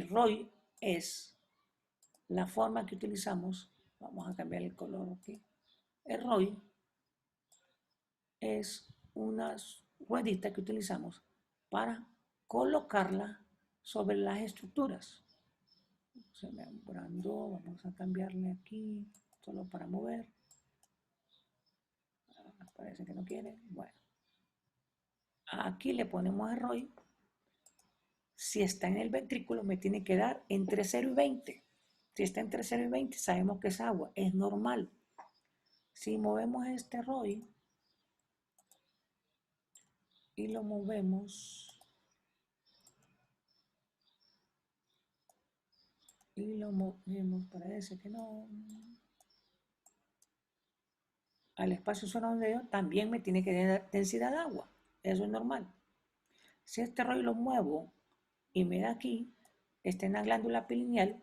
ROI es la forma que utilizamos, vamos a cambiar el color aquí. El ROI es una ruedita que utilizamos para colocarla sobre las estructuras. Sembrando, vamos a cambiarle aquí, solo para mover. Parece que no quiere. Bueno, aquí le ponemos el ROI. Si está en el ventrículo, me tiene que dar entre 0 y 20. Si está entre 0 y 20, sabemos que es agua, es normal. Si movemos este ROI y lo movemos parece que no, al espacio sonodeo, también me tiene que dar densidad de agua, eso es normal. Si este ROI lo muevo y me da aquí, está en la glándula pineal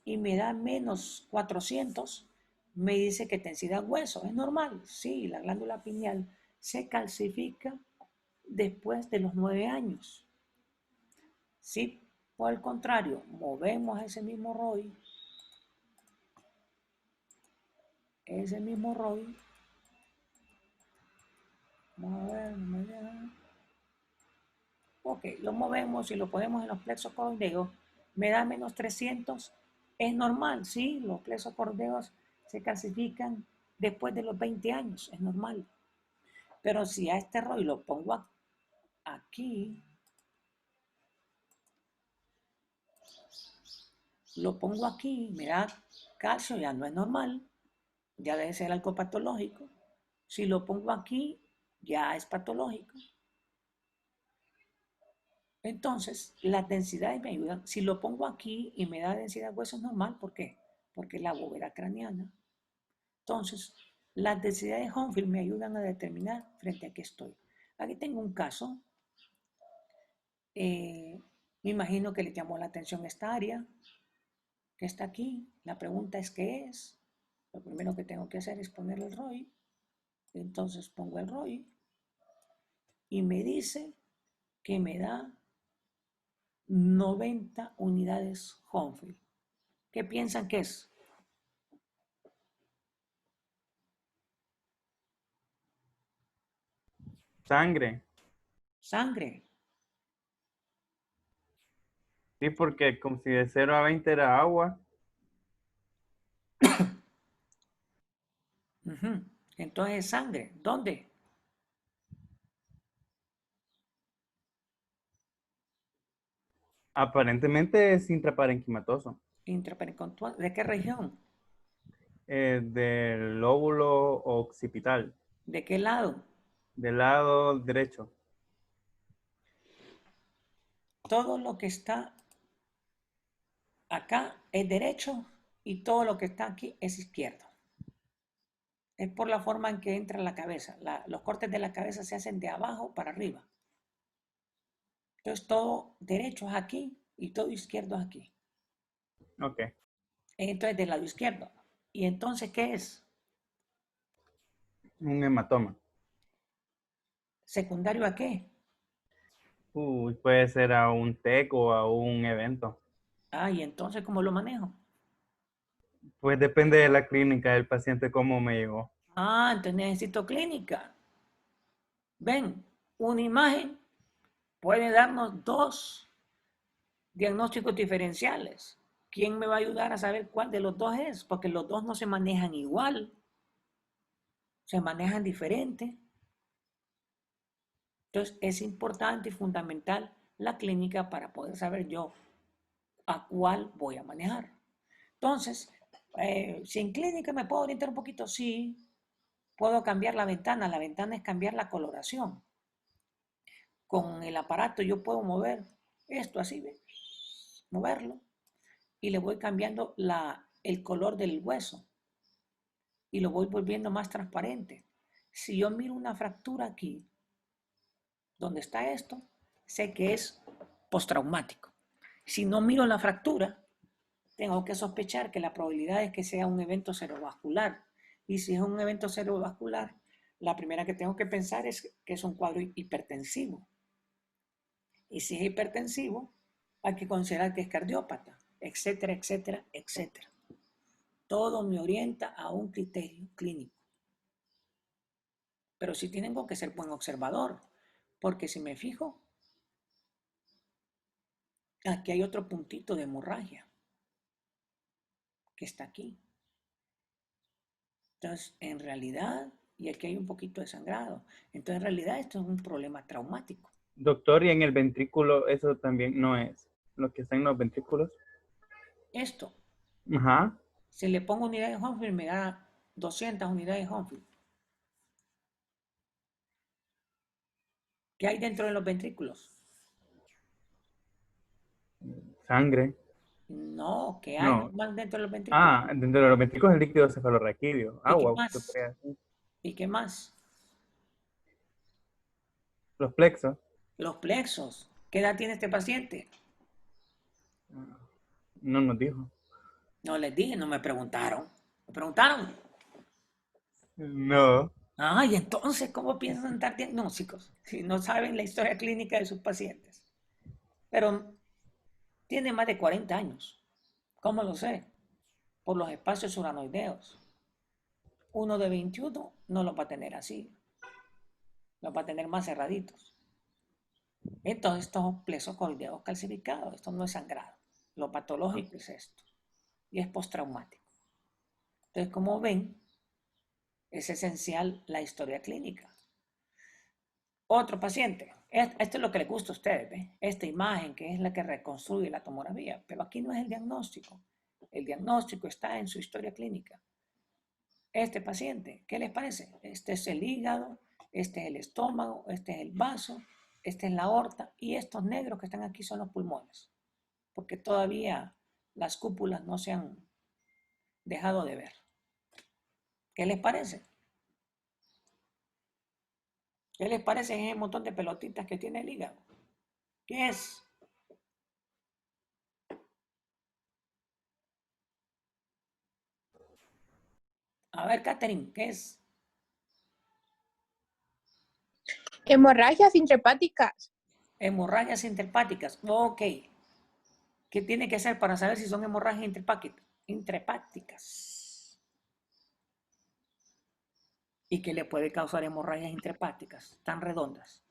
y me da -400, me dice que densidad hueso, es normal. Sí, la glándula pineal se calcifica después de los 9 años. Si por el contrario movemos ese mismo ROI, vamos a ver, ok, lo movemos y lo ponemos en los plexos coroideos, me da -300, es normal, sí, los plexos coroideos se calcifican después de los 20 años, es normal. Pero si a este ROI lo pongo aquí, me da calcio, ya no es normal, ya debe ser algo patológico. Si lo pongo aquí, ya es patológico. Entonces, las densidades me ayudan. Si lo pongo aquí y me da densidad de hueso es normal, ¿por qué? Porque es la bóveda craneana. Entonces, las densidades de Hounsfield me ayudan a determinar frente a qué estoy. Aquí tengo un caso. Me imagino que le llamó la atención esta área que está aquí. La pregunta es ¿qué es? Lo primero que tengo que hacer es poner el ROI. Entonces pongo el ROI y me dice que me da 90 unidades Hounsfield. ¿Qué piensan que es? Sangre. Sangre. Sí, porque como si de 0 a 20 era agua. Ujú. Entonces sangre. ¿Dónde? Aparentemente es intraparenquimatoso. Intraparenquimatoso. ¿De qué región? Del lóbulo occipital, ¿De qué lado? del lado derecho. Todo lo que está acá es derecho y todo lo que está aquí es izquierdo. Es por la forma en que entra la cabeza. Los cortes de la cabeza se hacen de abajo para arriba. Entonces todo derecho es aquí y todo izquierdo es aquí. Ok. Entonces del lado izquierdo. ¿Y entonces qué es? Un hematoma. ¿Secundario a qué? Uy, puede ser a un TEC o a un evento. Ah, ¿y entonces cómo lo manejo? Pues depende de la clínica del paciente cómo me llegó. Ah, entonces necesito clínica. Ven, una imagen puede darnos dos diagnósticos diferenciales. ¿Quién me va a ayudar a saber cuál de los dos es? Porque los dos no se manejan igual, se manejan diferente. Entonces es importante y fundamental la clínica para poder saber yo a cuál voy a manejar. Entonces, si en clínica me puedo orientar un poquito, sí, puedo cambiar la ventana. La ventana es cambiar la coloración. Con el aparato yo puedo mover esto así, ¿ve? Moverlo y le voy cambiando el color del hueso y lo voy volviendo más transparente. Si yo miro una fractura aquí, donde está esto, sé que es postraumático. Si no miro la fractura, tengo que sospechar que la probabilidad es que sea un evento cerebrovascular. Y si es un evento cerebrovascular, la primera que tengo que pensar es que es un cuadro hipertensivo. Y si es hipertensivo, hay que considerar que es cardiópata, etcétera, etcétera, etcétera. Todo me orienta a un criterio clínico. Pero sí tengo que ser buen observador, porque si me fijo, aquí hay otro puntito de hemorragia que está aquí. Entonces, en realidad, y aquí hay un poquito de sangrado. Entonces, en realidad, esto es un problema traumático. Doctor, y en el ventrículo eso también no es. Lo que está en los ventrículos. Esto, Ajá. si le pongo unidades de Hounsfield, me da 200 unidades de Hounsfield. ¿Qué hay dentro de los ventrículos? Sangre. No, ¿qué hay No. normal dentro de los ventrículos? Ah, dentro de los ventrículos el líquido cefalorraquídeo. ¿Y qué Agua, usted más? podría decir. ¿Y qué más? Los plexos. Los plexos. ¿Qué edad tiene este paciente? No nos dijo. No les dije, no me preguntaron. Me preguntaron. No. Ah, y entonces, ¿cómo piensan dar diagnósticos si no saben la historia clínica de sus pacientes? Pero tiene más de 40 años. ¿Cómo lo sé? Por los espacios uranoideos. Uno de 21 no lo va a tener así. Los va a tener más cerraditos. Entonces, estos plexos coroideos calcificados, esto no es sangrado. Lo patológico es esto. Y es postraumático. Entonces, como ven, es esencial la historia clínica. Otro paciente. Esto es lo que le gusta a ustedes, ¿ve? Esta imagen que es la que reconstruye la tomografía. Pero aquí no es el diagnóstico. El diagnóstico está en su historia clínica. Este paciente, ¿qué les parece? Este es el hígado, este es el estómago, este es el vaso, este es la aorta y estos negros que están aquí son los pulmones, porque todavía las cúpulas no se han dejado de ver. ¿Qué les parece? ¿Qué les parece ese montón de pelotitas que tiene el hígado? ¿Qué es? A ver, Catherine, ¿qué es? Hemorragias intrahepáticas. Hemorragias interhepáticas. Ok. ¿Qué tiene que hacer para saber si son hemorragias interhepáticas? y que le puede causar hemorragias intrahepáticas tan redondas.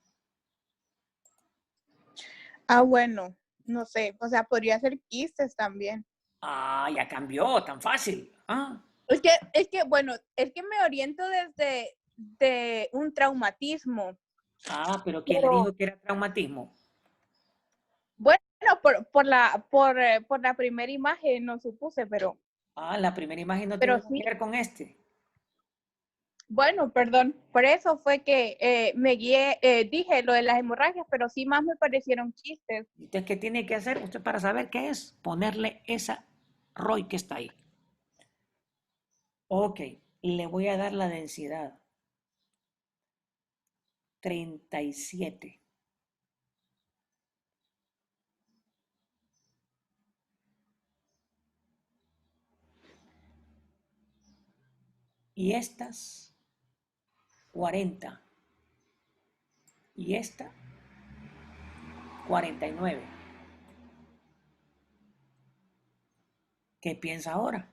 Ah, bueno, no sé, o sea, podría ser quistes también. Ah, ya cambió, tan fácil. Ah, Bueno, es que me oriento desde de un traumatismo. pero ¿quién le Pero, dijo que era traumatismo? bueno, por la primera imagen no supuse, Ah, la primera imagen no tiene pero nada que sí. ver con este. Bueno, perdón, por eso fue que me guié, dije lo de las hemorragias, pero sí más me parecieron quistes. Entonces, ¿qué tiene que hacer usted para saber qué es? Ponerle esa ROI que está ahí. Ok, le voy a dar la densidad. 37. Y estas, 40. Y esta, 49. ¿Qué piensa ahora?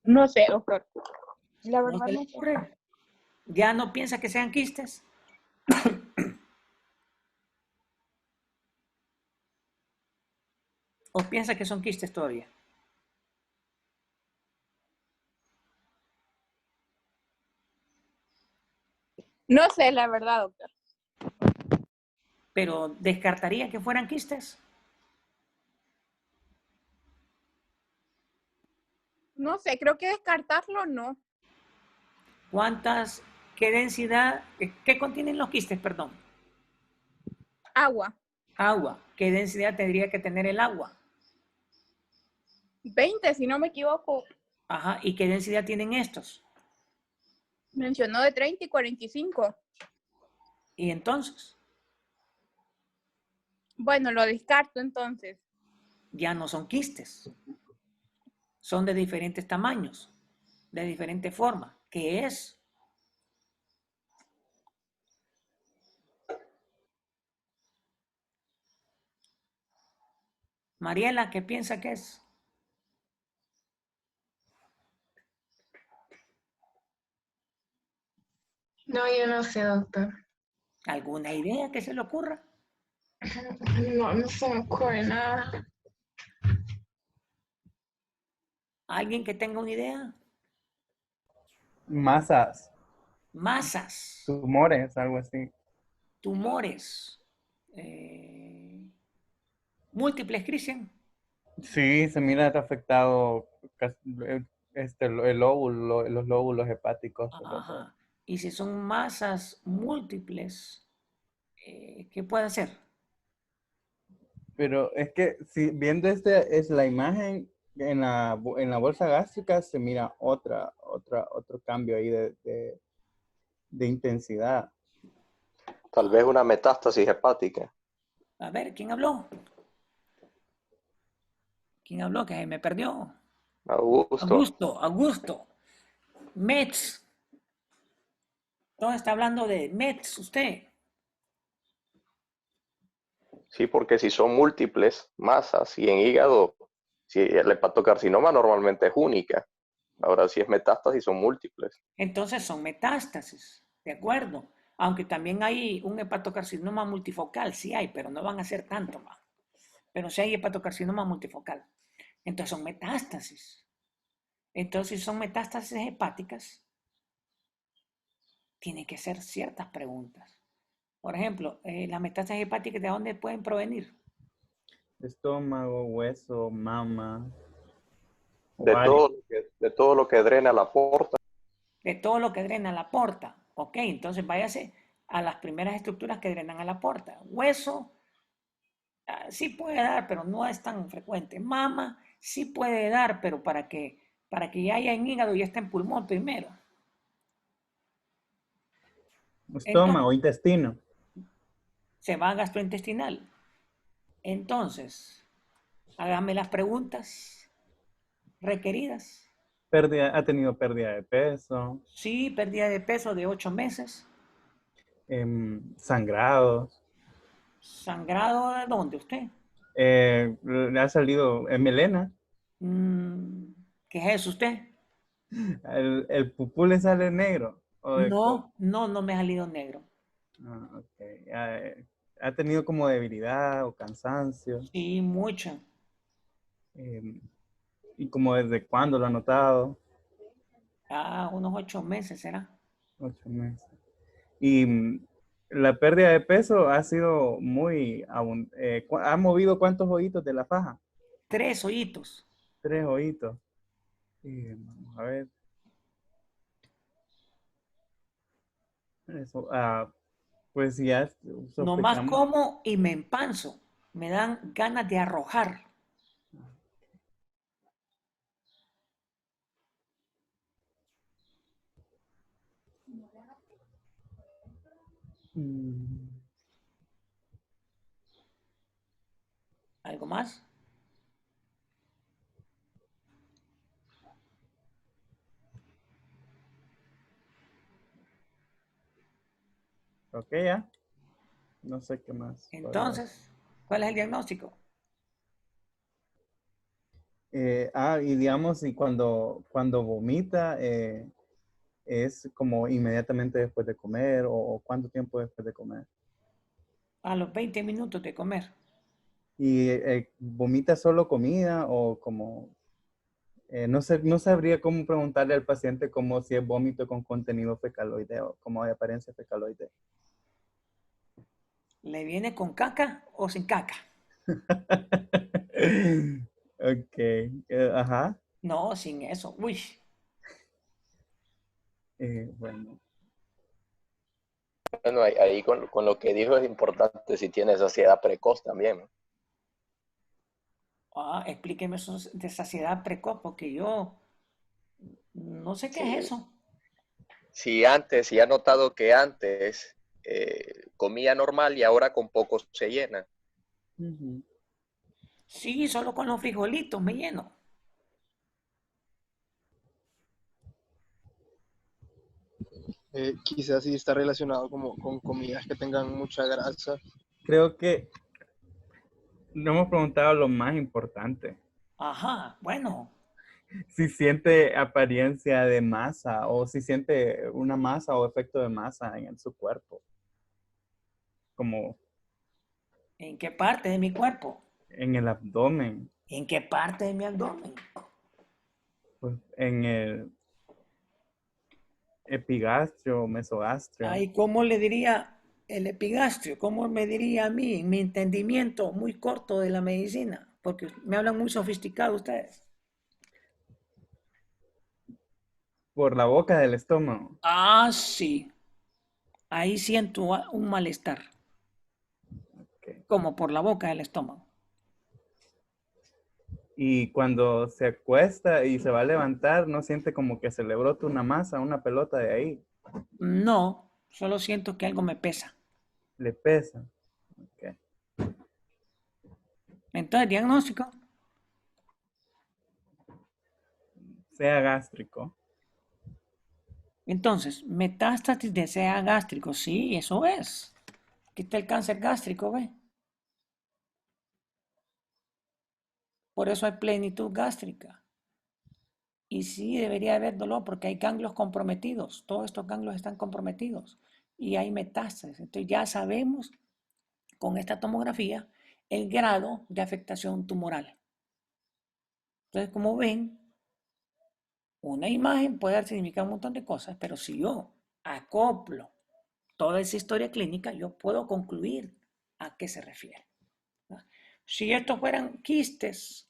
No sé, doctor. La ¿No verdad se le no sé. ocurre? ¿Ya no piensa que sean quistes? ¿O piensa que son quistes todavía? No sé, la verdad, doctor. Pero descartaría que fueran quistes. No sé, creo que descartarlo no. ¿Cuántas, qué densidad, qué contienen los quistes, perdón? Agua. Agua. ¿Qué densidad tendría que tener el agua? 20, si no me equivoco. Ajá. ¿Y qué densidad tienen estos? Mencionó de 30 y 45. Y entonces, Bueno, lo descarto entonces. ya no son quistes. Son de diferentes tamaños, de diferente forma. ¿Qué es? Mariela, ¿qué piensa que es? No, yo no sé, doctor. ¿Alguna idea que se le ocurra? No, no se me ocurre nada. ¿Alguien que tenga una idea? Masas, Masas, tumores, algo así. tumores, múltiples, Cristian. Sí, se mira afectado el lóbulo, los lóbulos hepáticos. Ajá. Y si son masas múltiples, ¿qué puede hacer? Pero es que si viendo es la imagen en la bolsa gástrica se mira otro cambio ahí de intensidad. Tal vez una metástasis hepática. A ver, ¿quién habló? ¿Quién habló? Que me perdió. Augusto. Augusto. Mets. Todo está hablando de Mets, usted. Sí, porque si son múltiples masas y en hígado, si el hepatocarcinoma normalmente es única. Ahora, si es metástasis, son múltiples. Entonces son metástasis, ¿de acuerdo? Aunque también hay un hepatocarcinoma multifocal, sí hay, pero no van a ser tanto más. Pero sí hay hepatocarcinoma multifocal. Entonces son metástasis. Entonces, si son metástasis hepáticas, tiene que ser ciertas preguntas. Por ejemplo, las metástasis hepáticas, ¿de dónde pueden provenir? Estómago, hueso, mama, De ovario. todo lo que drena la porta. De todo lo que drena la porta. Ok, entonces váyase a las primeras estructuras que drenan a la porta. Hueso, sí puede dar, pero no es tan frecuente. Mama, sí puede dar, pero para que ya haya en hígado ya está en pulmón primero. Estómago, Entonces, intestino. se va a gastrointestinal. Entonces, hágame las preguntas requeridas. Ha tenido pérdida de peso, Sí, pérdida de peso de 8 meses. sangrados, ¿Sangrado de dónde usted? Le ha salido melena. Mm, ¿qué es eso usted? El pupú le sale negro. No, no, no me ha salido negro. Ok. Ha tenido como debilidad o cansancio. Sí, mucho. eh, ¿Y como desde cuándo lo ha notado? Ah, unos 8 meses será. 8 meses. Y la pérdida de peso ha sido muy ¿ha movido cuántos ojitos de la faja? 3 hoyitos. 3 ojitos. Vamos a ver. Eso, pues ya Nomás sospechamos. como y me empanzo. Me dan ganas de arrojar. Mm, ¿Algo más? ok, ya. No sé qué más podría hacer. Entonces, ¿cuál es el diagnóstico? Y digamos, y cuando vomita, es como inmediatamente después de comer o cuánto tiempo después de comer. A los 20 minutos de comer. Y vomita solo comida o como, no sé, no sabría cómo preguntarle al paciente como si es vómito con contenido fecaloide o como de apariencia fecaloide. ¿Le viene con caca o sin caca? Ok, ajá. No, sin eso. Uy, Bueno, Bueno, ahí con lo que dijo es importante si tiene saciedad precoz también, ¿no? explíqueme eso de saciedad precoz, porque yo no sé qué es Sí. eso. Si ha notado que antes comía normal y ahora con poco se llena. ujú. Sí, solo con los frijolitos me lleno. Quizás sí está relacionado como con comidas que tengan mucha grasa. Creo que no hemos preguntado lo más importante. Ajá, bueno, Si siente apariencia de masa o si siente una masa o efecto de masa en su cuerpo, como ¿en qué parte de mi cuerpo? en el abdomen, ¿En qué parte de mi abdomen? pues, en el epigastrio, mesogastrio. Ay, ¿cómo le diría el epigastrio? ¿Cómo me diría a mí, mi entendimiento muy corto de la medicina? Porque me hablan muy sofisticado ustedes. Por la boca del estómago. Ah, sí. Ahí siento un malestar, Ok. como por la boca del estómago. Y cuando se acuesta y se va a levantar, no siente como que se le brota una masa, una pelota de ahí. No, solo siento que algo me pesa. Le pesa. Ok. Entonces, diagnóstico. Sea gástrico. Entonces, metástasis de sea gástrico. Sí, eso es. Aquí está el cáncer gástrico, ¿ve? Por eso hay plenitud gástrica. Y sí, debería haber dolor porque hay ganglios comprometidos. Todos estos ganglios están comprometidos y hay metástasis. Entonces ya sabemos con esta tomografía el grado de afectación tumoral. Entonces, como ven, una imagen puede significar un montón de cosas, pero si yo acoplo toda esa historia clínica, yo puedo concluir a qué se refiere. Si estos fueran quistes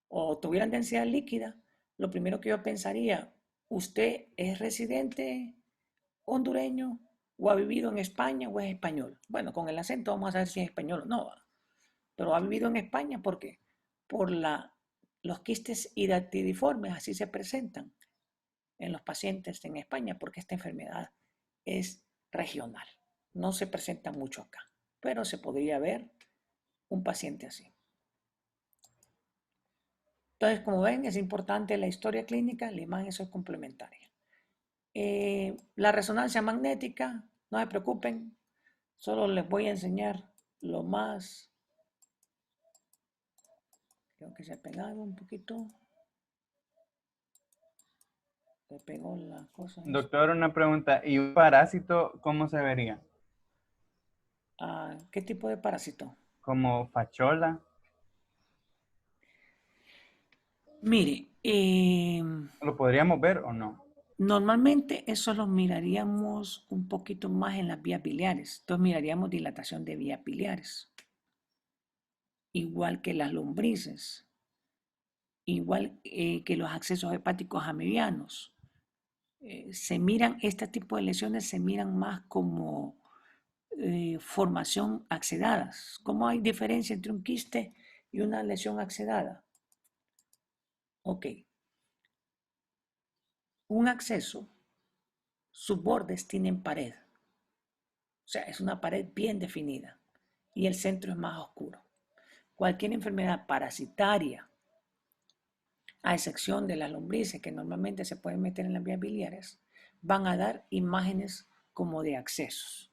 o tuvieran densidad líquida, lo primero que yo pensaría, ¿usted es residente hondureño o ha vivido en España o es español? Bueno, con el acento vamos a saber si es español o no, pero ha vivido en España, ¿por qué? Por los quistes hidatidiformes, así se presentan en los pacientes en España, porque esta enfermedad es regional, no se presenta mucho acá, pero se podría ver un paciente así. Entonces, como ven, es importante la historia clínica, la imagen eso es complementaria. La resonancia magnética, no se preocupen, solo les voy a enseñar lo más Creo que se ha pegado un poquito. Se pegó la cosa. Doctor, una pregunta. ¿Y un parásito cómo se vería? ¿Qué tipo de parásito? ¿Como fachola? Mire, ¿Lo podríamos ver o no? normalmente eso lo miraríamos un poquito más en las vías biliares. Entonces miraríamos dilatación de vías biliares. Igual que las lombrices. Igual que los accesos hepáticos amibianos. Este tipo de lesiones se miran más como formación axedadas. ¿Cómo hay diferencia entre un quiste y una lesión axedada? Ok. Un acceso, sus bordes tienen pared. O sea, es una pared bien definida y el centro es más oscuro. Cualquier enfermedad parasitaria, a excepción de las lombrices que normalmente se pueden meter en las vías biliares, van a dar imágenes como de accesos.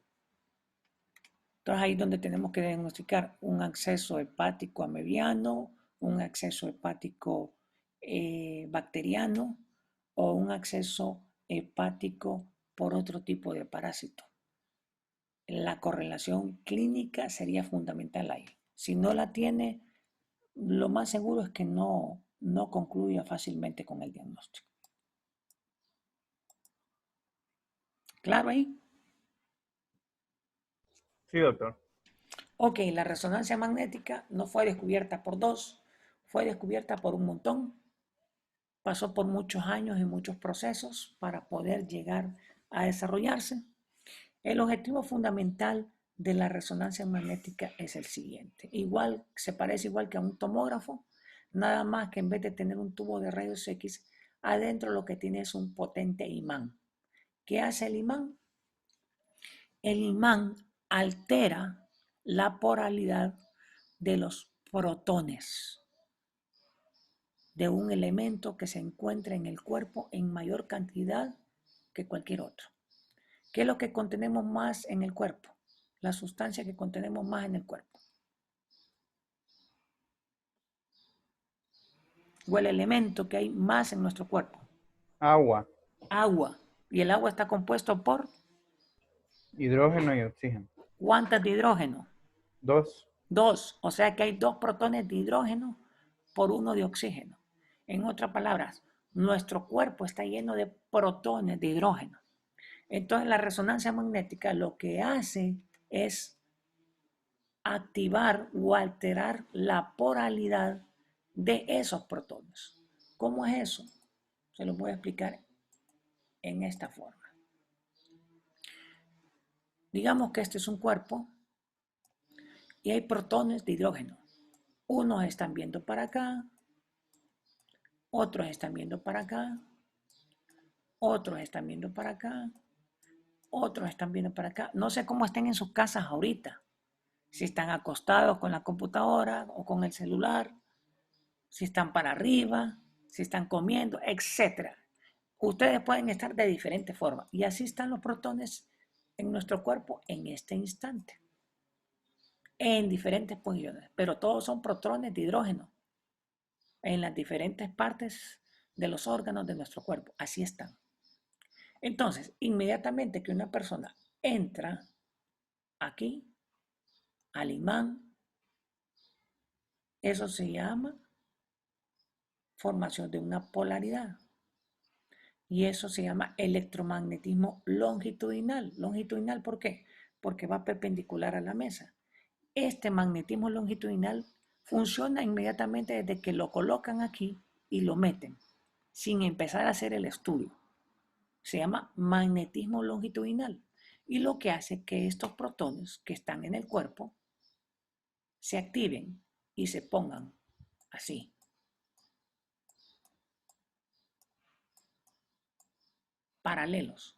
Entonces ahí es donde tenemos que diagnosticar un acceso hepático amebiano, un acceso hepático bacteriano o un acceso hepático por otro tipo de parásito. La correlación clínica sería fundamental ahí. Si no la tiene, lo más seguro es que no concluya fácilmente con el diagnóstico. ¿Claro ahí? Sí, doctor. Ok, la resonancia magnética no fue descubierta por dos, fue descubierta por un montón. Pasó por muchos años y muchos procesos para poder llegar a desarrollarse. El objetivo fundamental de la resonancia magnética es el siguiente. Igual, se parece igual que a un tomógrafo, nada más que en vez de tener un tubo de rayos X, adentro lo que tiene es un potente imán. ¿Qué hace el imán? El imán altera la polaridad de los protones de un elemento que se encuentra en el cuerpo en mayor cantidad que cualquier otro. ¿Qué es lo que contenemos más en el cuerpo? La sustancia que contenemos más en el cuerpo. O el elemento que hay más en nuestro cuerpo. Agua, Agua. Y el agua está compuesto por hidrógeno y oxígeno. ¿cuántas de hidrógeno? 2. Dos. O sea que hay 2 protones de hidrógeno por 1 de oxígeno. En otras palabras, nuestro cuerpo está lleno de protones de hidrógeno. Entonces la resonancia magnética lo que hace es activar o alterar la polaridad de esos protones. ¿Cómo es eso? Se lo voy a explicar en esta forma. Digamos que este es un cuerpo y hay protones de hidrógeno. Unos están viendo para acá, otros están viendo para acá, otros están viendo para acá, otros están viendo para acá. No sé cómo estén en sus casas ahorita. Si están acostados con la computadora o con el celular, si están para arriba, si están comiendo, etc. Ustedes pueden estar de diferentes formas y así están los protones en nuestro cuerpo en este instante, en diferentes posiciones, pero todos son protones de hidrógeno en las diferentes partes de los órganos de nuestro cuerpo, así están. Entonces, inmediatamente que una persona entra aquí al imán, eso se llama formación de una polaridad. Y eso se llama electromagnetismo longitudinal. ¿Longitudinal por qué? Porque va perpendicular a la mesa. Este magnetismo longitudinal funciona inmediatamente desde que lo colocan aquí y lo meten, sin empezar a hacer el estudio. Se llama magnetismo longitudinal. Y lo que hace que estos protones que están en el cuerpo se activen y se pongan así. Paralelos,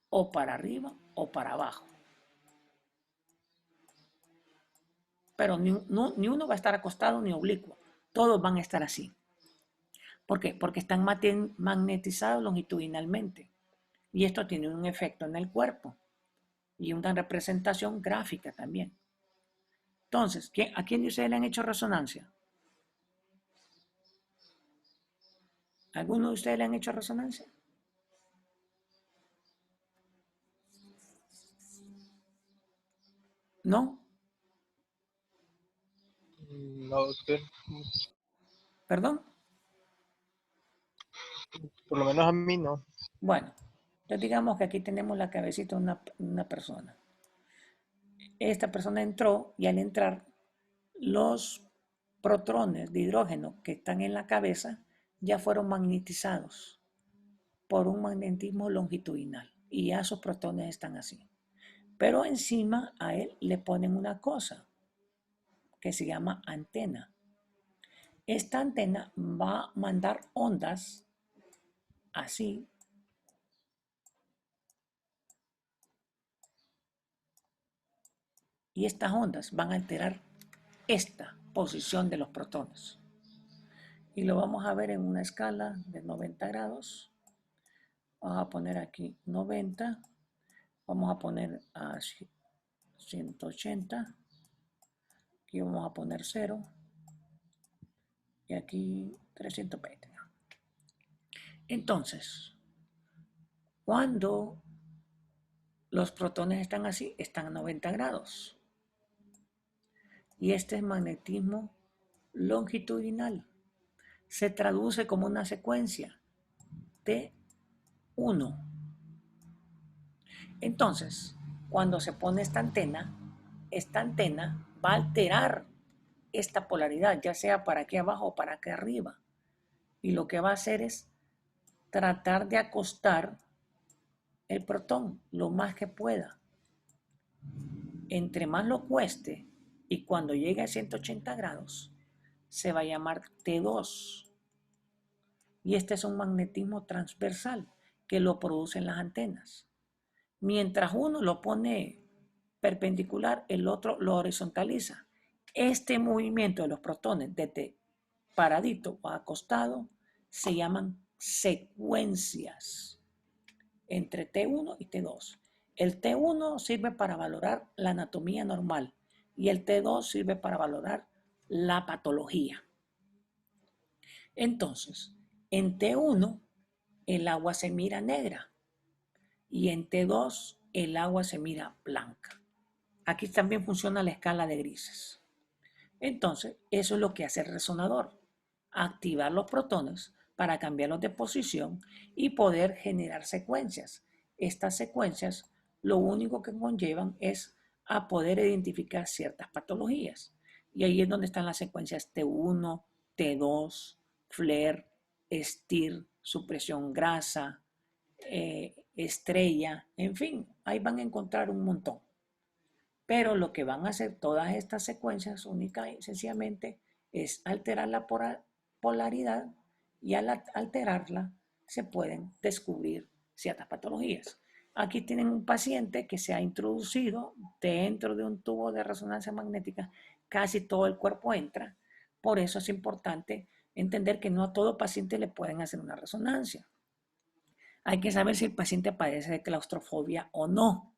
o para arriba o para abajo. Pero ni uno va a estar acostado ni oblicuo. Todos van a estar así. ¿Por qué? Porque están magnetizados longitudinalmente. Y esto tiene un efecto en el cuerpo y una representación gráfica también. Entonces, ¿a quién de ustedes le han hecho resonancia? ¿Alguno de ustedes le han hecho resonancia? ¿No? No, doctor. ¿Perdón? Por lo menos a mí no. Bueno, entonces digamos que aquí tenemos la cabecita de una persona. Esta persona entró y al entrar, los protones de hidrógeno que están en la cabeza ya fueron magnetizados por un magnetismo longitudinal y ya sus protones están así. Pero encima a él le ponen una cosa que se llama antena. Esta antena va a mandar ondas así y estas ondas van a alterar esta posición de los protones. Y lo vamos a ver en una escala de 90 grados. Vamos a poner aquí 90. Vamos a poner a 180. Aquí vamos a poner 0. Y aquí 320. Entonces, cuando los protones están así, están a 90 grados. Y este es magnetismo longitudinal. Se traduce como una secuencia T1. Entonces, cuando se pone esta antena va a alterar esta polaridad, ya sea para aquí abajo o para aquí arriba. Y lo que va a hacer es tratar de acostar el protón lo más que pueda. Entre más lo cueste y cuando llegue a 180 grados, se va a llamar T2. Y este es un magnetismo transversal que lo producen las antenas. Mientras uno lo pone perpendicular, el otro lo horizontaliza. Este movimiento de los protones desde paradito o acostado se llaman secuencias entre T1 y T2. El T1 sirve para valorar la anatomía normal y el T2 sirve para valorar la patología. Entonces, en T1 el agua se mira negra y en T2 el agua se mira blanca. Aquí también funciona la escala de grises. Entonces, eso es lo que hace el resonador. Activar los protones para cambiarlos de posición y poder generar secuencias. Estas secuencias lo único que conllevan es a poder identificar ciertas patologías. Y ahí es donde están las secuencias T1, T2, FLAIR, STIR, supresión grasa, estrella, en fin, ahí van a encontrar un montón. Pero lo que van a hacer todas estas secuencias única y sencillamente es alterar la polaridad y al alterarla se pueden descubrir ciertas patologías. Aquí tienen un paciente que se ha introducido dentro de un tubo de resonancia magnética, casi todo el cuerpo entra, por eso es importante entender que no a todo paciente le pueden hacer una resonancia. Hay que saber si el paciente padece de claustrofobia o no.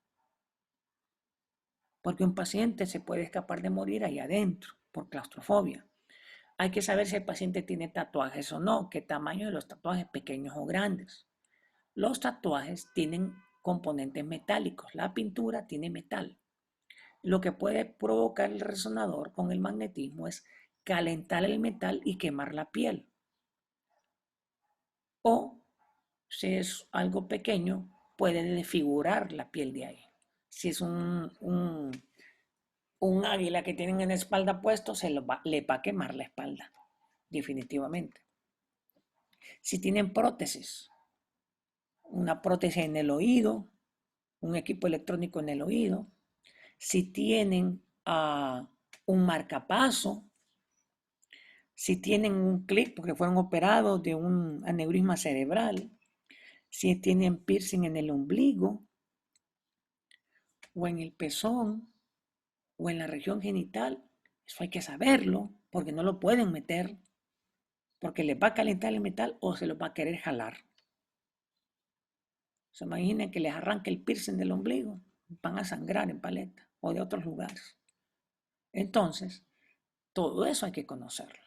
Porque un paciente se puede escapar de morir ahí adentro por claustrofobia. Hay que saber si el paciente tiene tatuajes o no, qué tamaño de los tatuajes, pequeños o grandes. Los tatuajes tienen componentes metálicos, la pintura tiene metal. Lo que puede provocar el resonador con el magnetismo es calentar el metal y quemar la piel. O, si es algo pequeño, puede desfigurar la piel de ahí. Si es un águila que tienen en la espalda puesto, le va a quemar la espalda, definitivamente. Si tienen prótesis, una prótesis en el oído, un equipo electrónico en el oído, si tienen un marcapaso, si tienen un clip porque fueron operados de un aneurisma cerebral, si tienen piercing en el ombligo o en el pezón o en la región genital, eso hay que saberlo porque no lo pueden meter porque les va a calentar el metal o se los va a querer jalar. Se imaginen que les arranque el piercing del ombligo, van a sangrar en paleta o de otros lugares. Entonces, todo eso hay que conocerlo,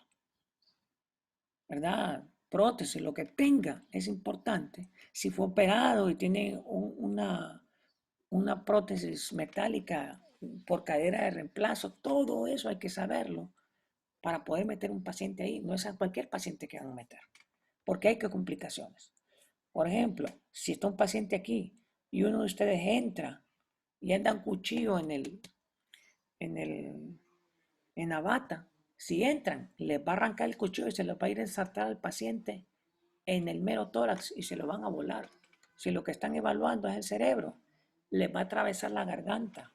¿verdad? prótesis, lo que tenga, es importante. Si fue operado y tiene una prótesis metálica por cadera de reemplazo, todo eso hay que saberlo para poder meter un paciente ahí. No es a cualquier paciente que van a meter, porque hay que complicaciones. Por ejemplo, si está un paciente aquí y uno de ustedes entra y anda un cuchillo en la bata, si entran, les va a arrancar el cuchillo y se lo va a ir a ensartar al paciente en el mero tórax y se lo van a volar. Si lo que están evaluando es el cerebro, les va a atravesar la garganta.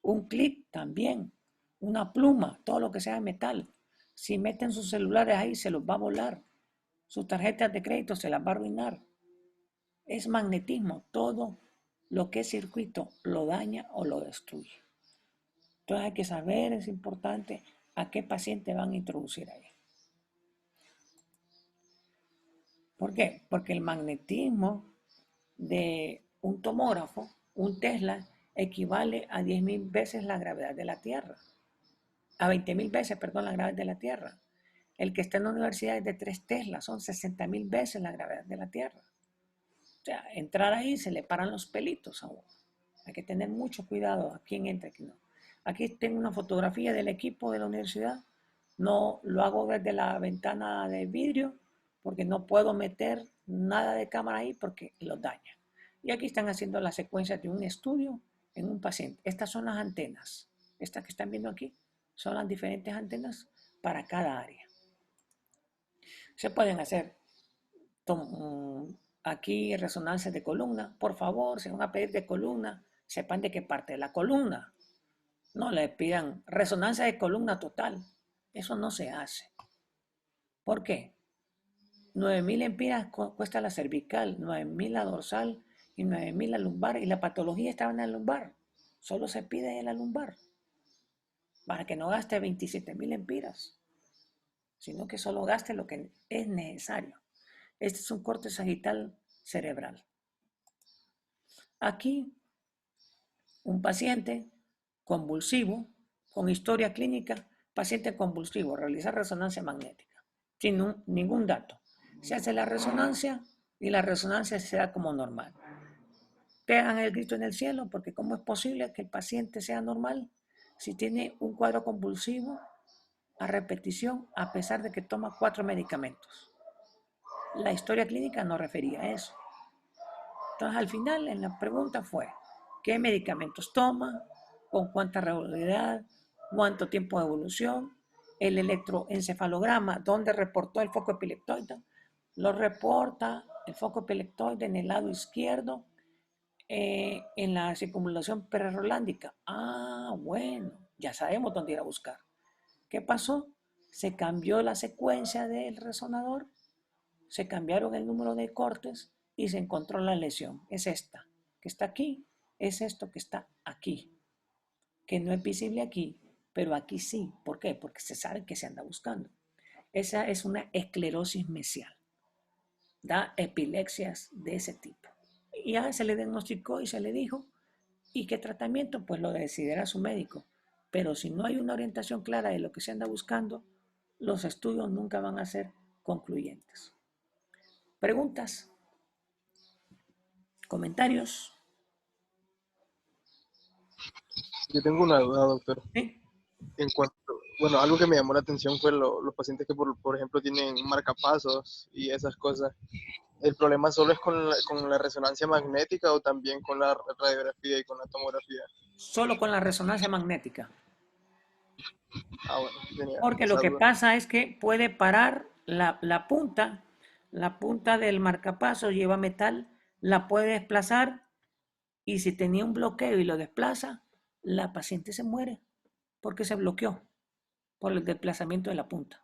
Un clip también, una pluma, todo lo que sea de metal. Si meten sus celulares ahí, se los va a volar. Sus tarjetas de crédito se las va a arruinar. Es magnetismo, todo lo que es circuito lo daña o lo destruye. Entonces hay que saber, es importante, a qué paciente van a introducir ahí. ¿Por qué? Porque el magnetismo de un tomógrafo, un Tesla, equivale a 10.000 veces la gravedad de la Tierra. A 20.000 veces, perdón, la gravedad de la Tierra. El que está en la universidad es de 3 Tesla, son 60.000 veces la gravedad de la Tierra. O sea, entrar ahí se le paran los pelitos a uno. Hay que tener mucho cuidado a quién entra y quién no. Aquí tengo una fotografía del equipo de la universidad. No lo hago desde la ventana de vidrio porque no puedo meter nada de cámara ahí porque los daña. Y aquí están haciendo la secuencia de un estudio en un paciente. Estas son las antenas. Estas que están viendo aquí son las diferentes antenas para cada área. Se pueden hacer aquí resonancias de columna. Por favor, si van a pedir de columna, sepan de qué parte de la columna. No le pidan resonancia de columna total. Eso no se hace. ¿Por qué? 9.000 empiras cuesta la cervical, 9.000 la dorsal y 9.000 la lumbar. Y la patología estaba en la lumbar. Solo se pide en la lumbar. Para que no gaste 27.000 empiras. Sino que solo gaste lo que es necesario. Este es un corte sagital cerebral. Aquí, un paciente convulsivo, con historia clínica, paciente convulsivo, realizar resonancia magnética, sin ningún dato. Se hace la resonancia y la resonancia se da como normal. Pegan el grito en el cielo porque ¿cómo es posible que el paciente sea normal si tiene un cuadro convulsivo a repetición a pesar de que toma 4 medicamentos? La historia clínica no refería a eso. Entonces, al final, en la pregunta fue, ¿qué medicamentos toma? ¿Con cuánta regularidad? ¿Cuánto tiempo de evolución? El electroencefalograma, ¿dónde reportó el foco epileptoide? Lo reporta el foco epileptoide en el lado izquierdo, en la circunvalación pererolándica. Ah, bueno, ya sabemos dónde ir a buscar. ¿Qué pasó? Se cambió la secuencia del resonador, se cambiaron el número de cortes y se encontró la lesión. Es esta, que está aquí, es esto que está aquí, que no es visible aquí, pero aquí sí. ¿Por qué? Porque se sabe que se anda buscando. Esa es una esclerosis mesial. Da epilepsias de ese tipo. Y ya se le diagnosticó y se le dijo, ¿y qué tratamiento? Pues lo decidirá su médico. Pero si no hay una orientación clara de lo que se anda buscando, los estudios nunca van a ser concluyentes. ¿Preguntas? ¿Comentarios? Yo tengo una duda, doctor. ¿Sí? En cuanto, bueno, algo que me llamó la atención fue los pacientes que, por ejemplo, tienen marcapasos y esas cosas. ¿El problema solo es con la resonancia magnética o también con la radiografía y con la tomografía? Solo con la resonancia magnética. Ah, bueno, tenía Porque lo esa que duda. pasa es que puede parar la punta del marcapaso lleva metal, la puede desplazar y si tenía un bloqueo y lo desplaza, la paciente se muere porque se bloqueó por el desplazamiento de la punta.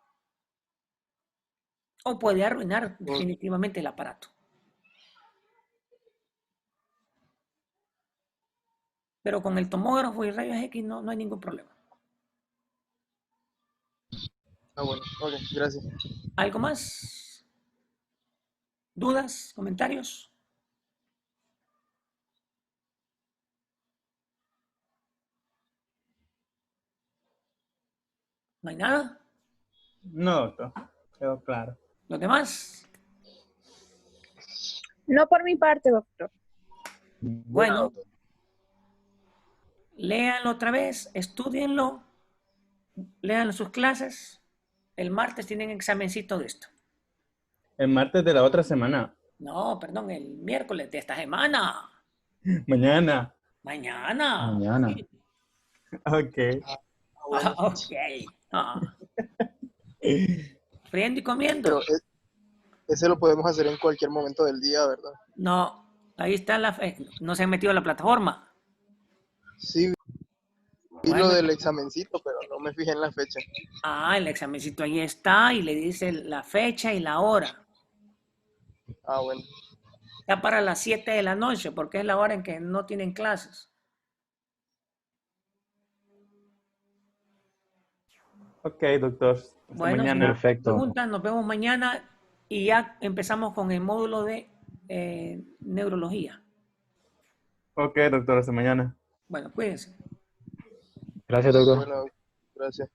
O puede arruinar definitivamente el aparato. Pero con el tomógrafo y rayos X no hay ningún problema. Ah, bueno, ok, gracias. ¿Algo más? ¿Dudas? ¿Comentarios? ¿No hay nada? No, doctor. Quedó claro. ¿Los demás? No por mi parte, doctor. Bueno, léanlo otra vez, estudienlo, lean sus clases. El martes tienen examencito de esto. El martes de la otra semana. No, perdón, el miércoles de esta semana. Mañana. Mañana. Mañana. Sí. Ok. Ah, ok. Ah. Friendo y comiendo. Pero ese lo podemos hacer en cualquier momento del día, ¿verdad? No, ahí está no se han metido a la plataforma. Sí, vi Bueno. lo del examencito, pero no me fijé en la fecha. Ah, el examencito ahí está y le dice la fecha y la hora. Ah, bueno. Está para las 7 de la noche porque es la hora en que no tienen clases. Ok, doctor. Hasta Bueno, mañana. si no Perfecto. preguntan, nos vemos mañana y ya empezamos con el módulo de neurología. Ok, doctor. Hasta mañana. Bueno, cuídense. Gracias, doctor. Bueno, gracias.